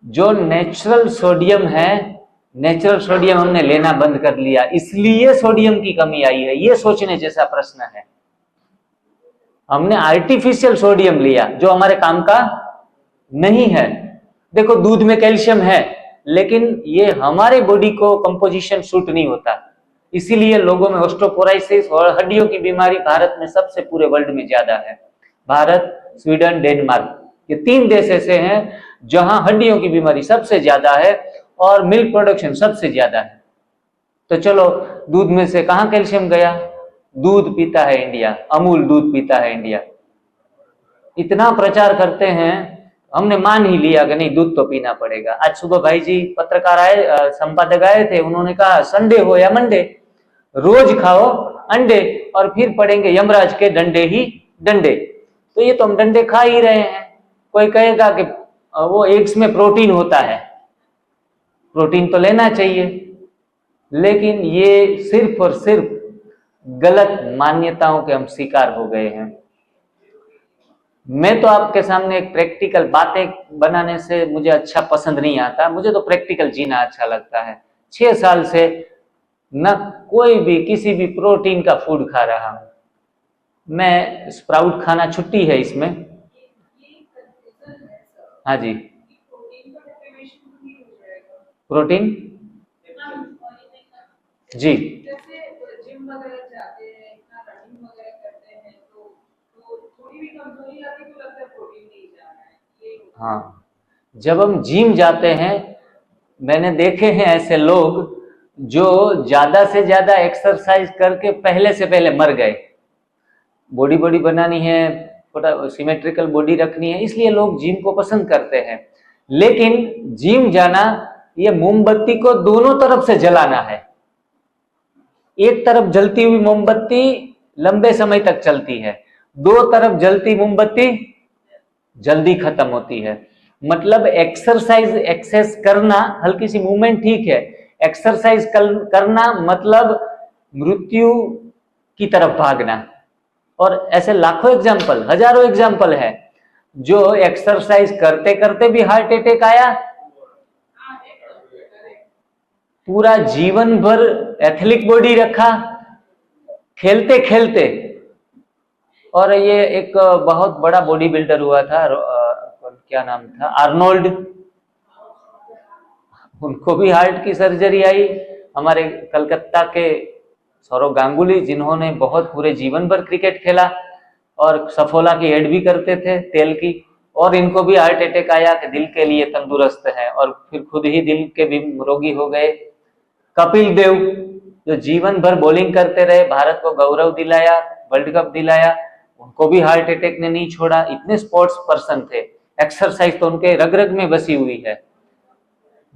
जो नेचुरल सोडियम है, नेचुरल सोडियम हमने लेना बंद कर लिया, इसलिए सोडियम की कमी आई है। ये सोचने जैसा प्रश्न है। हमने आर्टिफिशियल सोडियम लिया जो हमारे काम का नहीं है। देखो, दूध में कैल्शियम है, लेकिन ये हमारे बॉडी को कंपोजिशन सूट नहीं होता। इसीलिए लोगों में ऑस्टियोपोरोसिस और हड्डियों की बीमारी भारत में सबसे पूरे वर्ल्ड में ज्यादा है। भारत, स्वीडन, डेनमार्क, ये 3 देश ऐसे हैं जहां हड्डियों की बीमारी सबसे ज्यादा है और मिल्क प्रोडक्शन सबसे ज्यादा है। तो चलो, दूध में से कहां कैल्शियम गया? दूध पीता है इंडिया, अमूल दूध पीता है इंडिया। इतना प्रचार करते हैं, हमने मान ही लिया कि नहीं, दूध तो पीना पड़ेगा। आज सुबह भाई जी पत्रकार आए, संपादक आए थे, उन्होंने कहा संडे हो या मंडे, रोज खाओ अंडे और फिर पड़ेंगे यमराज के डंडे ही डंडे। तो ये तो हम डंडे खा ही रहे हैं। कोई कहेगा कि वो एग्स में प्रोटीन होता है, प्रोटीन तो लेना चाहिए, लेकिन ये सिर्फ और सिर्फ गलत मान्यताओं के हम शिकार हो गए हैं। मैं तो आपके सामने एक प्रैक्टिकल बातें बनाने से मुझे अच्छा पसंद नहीं आता। मुझे तो प्रैक्टिकल जीना अच्छा लगता है। 6 साल से न कोई भी किसी भी प्रोटीन का फूड खा रहा हूं मैं। स्प्राउट खाना छुट्टी है इसमें। हाँ जी, प्रोटीन जी, हाँ, जब हम जिम जाते हैं, मैंने देखे हैं ऐसे लोग जो ज्यादा से ज्यादा एक्सरसाइज करके पहले से पहले मर गए। बॉडी बॉडी बनानी है, थोड़ा सिमेट्रिकल बॉडी रखनी है, इसलिए लोग जिम को पसंद करते हैं। लेकिन जिम जाना ये मोमबत्ती को दोनों तरफ से जलाना है। एक तरफ जलती हुई मोमबत्ती लंबे समय तक चलती है, दो तरफ जलती मोमबत्ती जल्दी खत्म होती है। मतलब एक्सरसाइज एक्सेस करना, हल्की सी मूवमेंट ठीक है, एक्सरसाइज करना मतलब मृत्यु की तरफ भागना। और ऐसे लाखों एग्जाम्पल, हजारों एग्जाम्पल है, जो एक्सरसाइज करते करते भी हार्ट अटैक आया, पूरा जीवन भर एथलिक बॉडी रखा खेलते खेलते। और ये एक बहुत बड़ा बॉडी बिल्डर हुआ था, क्या नाम था, आर्नोल्ड, उनको भी हार्ट की सर्जरी आई। हमारे कलकत्ता के सौरव गांगुली, जिन्होंने बहुत पूरे जीवन भर क्रिकेट खेला और सफोला की एड भी करते थे तेल की, और इनको भी हार्ट अटैक आया कि दिल के लिए तंदुरुस्त है, और फिर खुद ही दिल के भी रोगी हो गए। कपिल देव, जो जीवन भर बॉलिंग करते रहे, भारत को गौरव दिलाया, वर्ल्ड कप दिलाया, उनको भी हार्ट अटैक ने नहीं छोड़ा। इतने स्पोर्ट्स पर्सन थे, एक्सरसाइज तो उनके रग रग में बसी हुई है।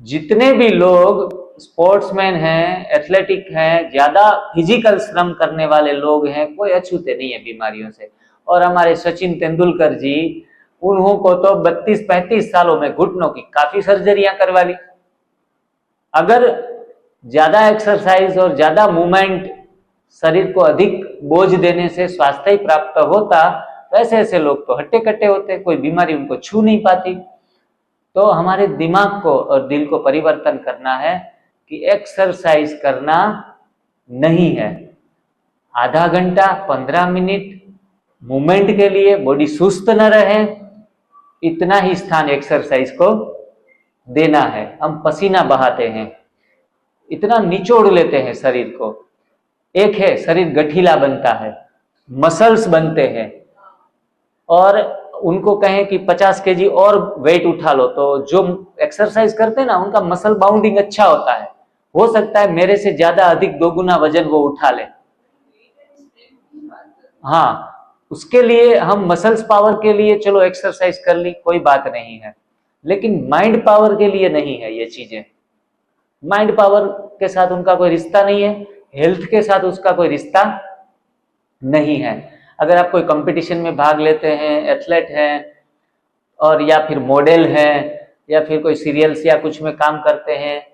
जितने भी लोग स्पोर्ट्समैन हैं, एथलेटिक हैं, ज्यादा फिजिकल श्रम करने वाले लोग हैं, कोई अछूते नहीं है बीमारियों से। और हमारे सचिन तेंदुलकर जी, उन्हों को तो 32-35 सालों में घुटनों की काफी सर्जरियां करवा ली। अगर ज्यादा एक्सरसाइज और ज्यादा मूवमेंट शरीर को अधिक बोझ देने से स्वास्थ्य ही प्राप्त होता, तो ऐसे ऐसे लोग तो हट्टे कट्टे होते, कोई बीमारी उनको छू नहीं पाती। तो हमारे दिमाग को और दिल को परिवर्तन करना है कि एक्सरसाइज करना नहीं है, आधा घंटा 15 मिनट मूवमेंट के लिए, बॉडी सुस्त न रहे, इतना ही स्थान एक्सरसाइज को देना है। हम पसीना बहाते हैं, इतना निचोड़ लेते हैं शरीर को। एक है शरीर गठीला बनता है, मसल्स बनते हैं, और उनको कहें कि 50 केजी और वेट उठा लो, तो जो एक्सरसाइज करते हैं ना, उनका मसल बाउंडिंग अच्छा होता है। हो सकता है मेरे से ज्यादा अधिक 2 गुना वजन वो उठा ले। हाँ, उसके लिए हम मसल्स पावर के लिए चलो एक्सरसाइज कर ली, कोई बात नहीं है, लेकिन माइंड पावर के लिए नहीं है ये चीजें। माइंड पावर के साथ उनका कोई रिश्ता नहीं है, हेल्थ के साथ उसका कोई रिश्ता नहीं है। अगर आप कोई कंपटीशन में भाग लेते हैं, एथलेट हैं, और या फिर मॉडल हैं, या फिर कोई सीरियल्स या कुछ में काम करते हैं,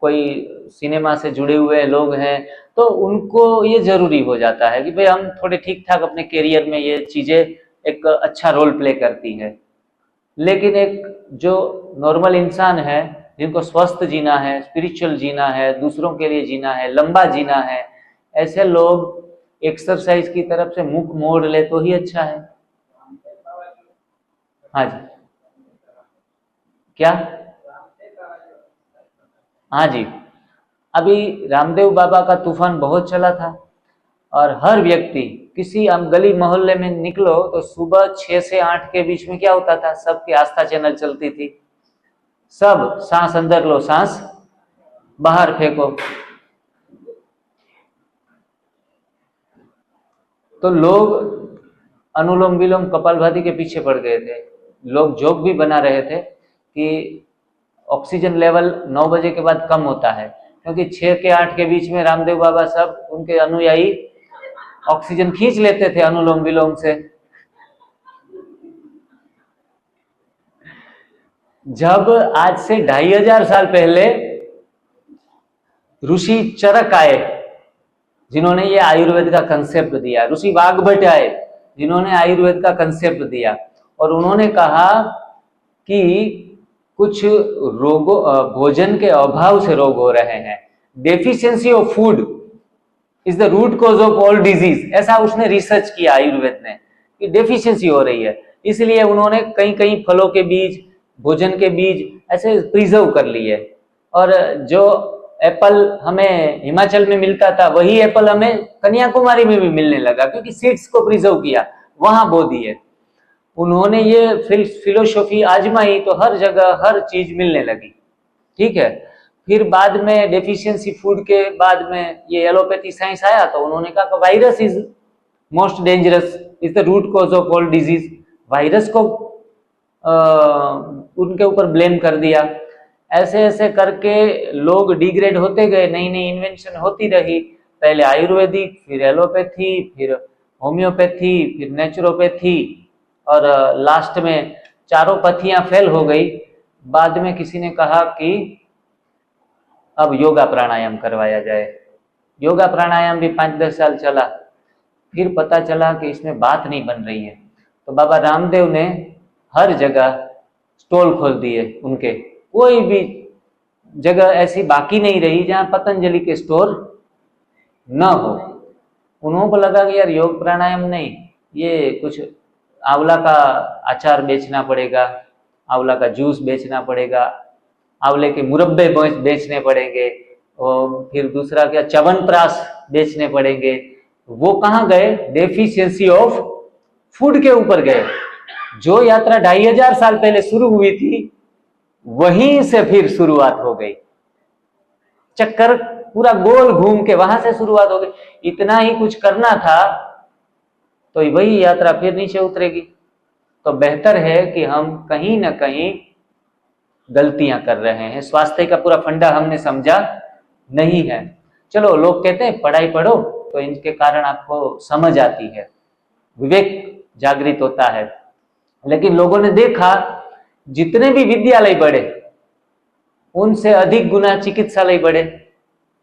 कोई सिनेमा से जुड़े हुए लोग हैं, तो उनको ये जरूरी हो जाता है कि भाई हम थोड़े ठीक ठाक अपने करियर में, ये चीजें एक अच्छा रोल प्ले करती है। लेकिन एक जो नॉर्मल इंसान है, जिनको स्वस्थ जीना है, स्पिरिचुअल जीना है, दूसरों के लिए जीना है, लंबा जीना है, ऐसे लोग एक्सरसाइज की तरफ से मुख मोड़ ले तो ही अच्छा है। हाँ जी, क्या? हाँ जी, अभी रामदेव बाबा का तूफान बहुत चला था, और हर व्यक्ति, किसी हम गली मोहल्ले में निकलो तो सुबह 6 से 8 के बीच में क्या होता था, सबकी आस्था चैनल चलती थी। सब सांस अंदर लो, सांस बाहर फेंको। तो लोग अनुलोम विलोम कपालभाति के पीछे पड़ गए थे। लोग जोक भी बना रहे थे कि ऑक्सीजन लेवल 9 बजे के बाद कम होता है, क्योंकि 6 के 8 के बीच में रामदेव बाबा सब उनके अनुयायी ऑक्सीजन खींच लेते थे अनुलोम विलोम से। जब आज से 2500 साल पहले ऋषि चरक आए, जिन्होंने ये आयुर्वेद का कंसेप्ट दिया, ऋषि वाग्भट आए, जिन्होंने आयुर्वेद का कंसेप्ट दिया, और उन्होंने कहा कि कुछ रोगों, भोजन के अभाव से रोग हो रहे हैं। Deficiency of food is the root cause of all disease, ऐसा उसने रिसर्च किया आयुर्वेद ने, कि डेफिशिएंसी हो रही है। इसलिए उन्होंने कई कई फलों के बीज, भोजन के बीज ऐसे प्रिजर्व कर लिए। और जो एप्पल हमें हिमाचल में मिलता था, वही एप्पल हमें कन्याकुमारी में भी मिलने लगा, क्योंकि सीड्स को प्रिजर्व किया, वहां बो दिए। उन्होंने ये फिलोसॉफी आजमाई तो हर जगह हर चीज मिलने लगी। ठीक है, फिर बाद में डेफिशिएंसी फूड के बाद में ये एलोपैथी साइंस आया, तो उन्होंने कहा कि virus is most dangerous, is the root cause of all disease. Virus को उनके ऊपर ब्लेम कर दिया। ऐसे ऐसे करके लोग डिग्रेड होते गए, नई नई इन्वेंशन होती रही, पहले आयुर्वेदिक, फिर एलोपैथी, फिर होम्योपैथी, फिर नेचुरोपैथी, और लास्ट में चारों पथियां फेल हो गई। बाद में किसी ने कहा कि अब योगा प्राणायाम करवाया जाए। योगा प्राणायाम भी 5-10 साल चला, फिर पता चला कि इसमें बात नहीं बन रही है, तो बाबा रामदेव ने हर जगह स्टॉल खोल दिए उनके। कोई भी जगह ऐसी बाकी नहीं रही जहां पतंजलि के स्टोर न हो। उन्होंने को लगा कि यार योग प्राणायाम नहीं, ये कुछ आंवला का अचार बेचना पड़ेगा, आंवला का जूस बेचना पड़ेगा, आंवले के मुरब्बे बेचने पड़ेंगे, और फिर दूसरा क्या च्यवनप्राश बेचने पड़ेंगे। वो कहाँ गए? डेफिशिएंसी ऑफ फूड के ऊपर गए। जो यात्रा 2500 साल पहले शुरू हुई थी, वहीं से फिर शुरुआत हो गई। चक्कर पूरा गोल घूम के वहां से शुरुआत हो गई। इतना ही कुछ करना था तो वही यात्रा फिर नीचे उतरेगी। तो बेहतर है कि हम कहीं ना कहीं गलतियां कर रहे हैं, स्वास्थ्य का पूरा फंडा हमने समझा नहीं है। चलो, लोग कहते हैं पढ़ाई पढ़ो, तो इनके कारण आपको समझ आती है, विवेक जागृत होता है। लेकिन लोगों ने देखा जितने भी विद्यालय बढ़े, उनसे अधिक गुना चिकित्सालय बढ़े।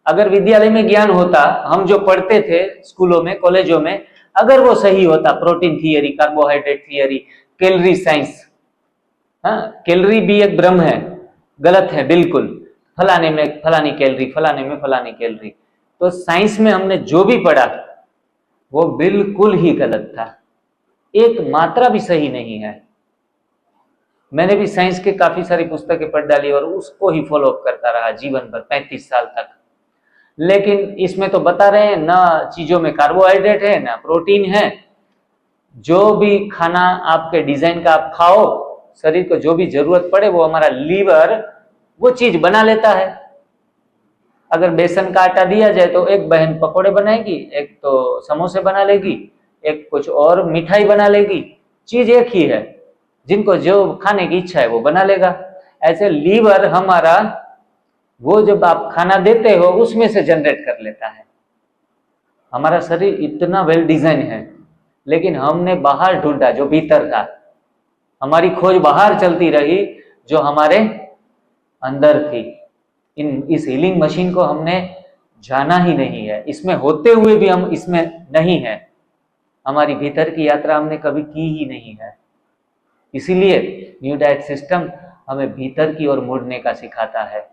अगर विद्यालय में ज्ञान होता, हम जो पढ़ते थे स्कूलों में, कॉलेजों में, अगर वो सही होता, protein theory, carbohydrate theory, calorie science, हाँ, कैलोरी भी एक ब्रह्म है, गलत है बिल्कुल, फलाने में फलानी कैलोरी, फलाने में फलानी कैलोरी। तो साइंस में हमने जो भी पढ़ा वो बिल्कुल ही गलत था, एक मात्रा भी सही नहीं है। मैंने भी साइंस के काफी सारी पुस्तकें पढ़ डाली और उसको ही फॉलो अप करता रहा जीवन भर, 35 साल तक। लेकिन इसमें तो बता रहे हैं ना, चीजों में कार्बोहाइड्रेट है ना प्रोटीन है। जो भी खाना आपके डिजाइन का आप खाओ, शरीर को जो भी जरूरत पड़े वो हमारा लीवर वो चीज बना लेता है। अगर बेसन का आटा दिया जाए तो एक बहन पकोड़े बनाएगी, एक तो समोसे बना लेगी, एक कुछ और मिठाई बना लेगी, चीज एक ही है, जिनको जो खाने की इच्छा है वो बना लेगा। ऐसे लीवर हमारा वो जब आप खाना देते हो उसमें से जनरेट कर लेता है। हमारा शरीर इतना वेल डिजाइन है, लेकिन हमने बाहर ढूंढा जो भीतर था। हमारी खोज बाहर चलती रही जो हमारे अंदर थी। इस हीलिंग मशीन को हमने जाना ही नहीं है, इसमें होते हुए भी हम इसमें नहीं है। हमारी भीतर की यात्रा हमने कभी की ही नहीं है। इसीलिए न्यू डाइट सिस्टम हमें भीतर की ओर मुड़ने का सिखाता है।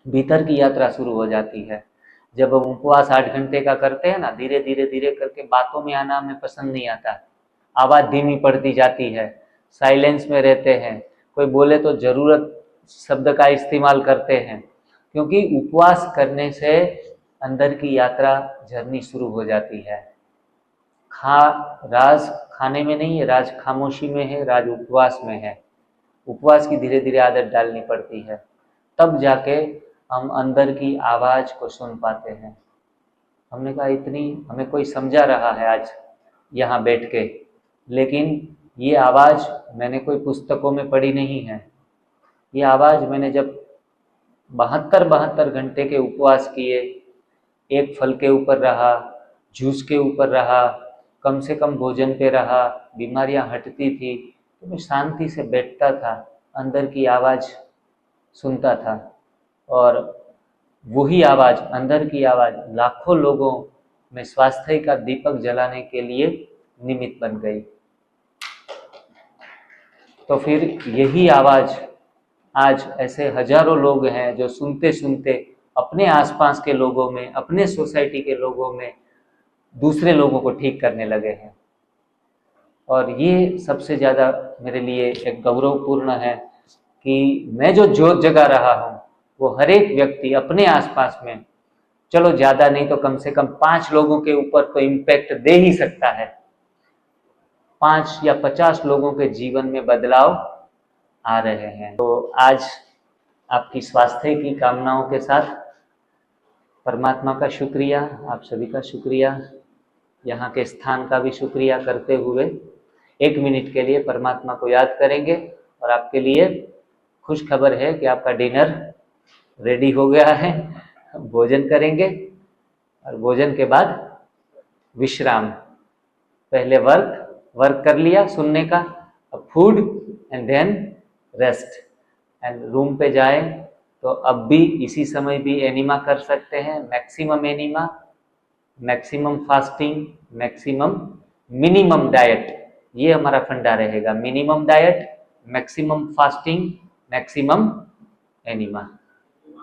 भीतर की यात्रा शुरू हो जाती है जब हम उपवास 8 घंटे का करते हैं ना, धीरे धीरे धीरे करके बातों में आना हमें पसंद नहीं आता, आवाज धीमी पड़ती जाती है, साइलेंस में रहते हैं, कोई बोले तो जरूरत शब्द का इस्तेमाल करते हैं, क्योंकि उपवास करने से अंदर की यात्रा जर्नी शुरू हो जाती है। राज खाने में नहीं है, राज खामोशी में है, राज उपवास में है। उपवास की धीरे धीरे आदत डालनी पड़ती है, तब जाके हम अंदर की आवाज को सुन पाते हैं। हमने कहा इतनी हमें कोई समझा रहा है आज यहाँ बैठ के, लेकिन ये आवाज मैंने कोई पुस्तकों में पढ़ी नहीं है। ये आवाज मैंने जब 72 घंटे के उपवास किए, एक फल के ऊपर रहा, जूस के ऊपर रहा, कम से कम भोजन पे रहा, बीमारियां हटती थी, तो मैं शांति से बैठता था, अंदर की आवाज सुनता था, और वही आवाज, अंदर की आवाज लाखों लोगों में स्वास्थ्य का दीपक जलाने के लिए निमित्त बन गई। तो फिर यही आवाज आज ऐसे हजारों लोग हैं जो सुनते सुनते अपने आसपास के लोगों में, अपने सोसाइटी के लोगों में दूसरे लोगों को ठीक करने लगे हैं। और ये सबसे ज़्यादा मेरे लिए एक गौरवपूर्ण है कि मैं जो जोत जगा रहा हूँ वो हर एक व्यक्ति अपने आसपास में, चलो ज़्यादा नहीं तो कम से कम 5 लोगों के ऊपर तो इम्पैक्ट दे ही सकता है। 5 या 50 लोगों के जीवन में बदलाव आ रहे हैं। तो आज आपकी स्वास्थ्य की कामनाओं के साथ परमात्मा का शुक्रिया, आप सभी का शुक्रिया, यहाँ के स्थान का भी शुक्रिया करते हुए 1 मिनट के लिए परमात्मा को याद करेंगे। और आपके लिए खुश खबर है कि आपका डिनर रेडी हो गया है। भोजन करेंगे और भोजन के बाद विश्राम। पहले वर्क कर लिया सुनने का, अब food and then rest. And room पे जाए तो अब भी इसी समय भी एनिमा कर सकते हैं, maximum enema, maximum fasting, maximum minimum diet, ये हमारा फंडा रहेगा। Minimum diet, maximum fasting, maximum enema.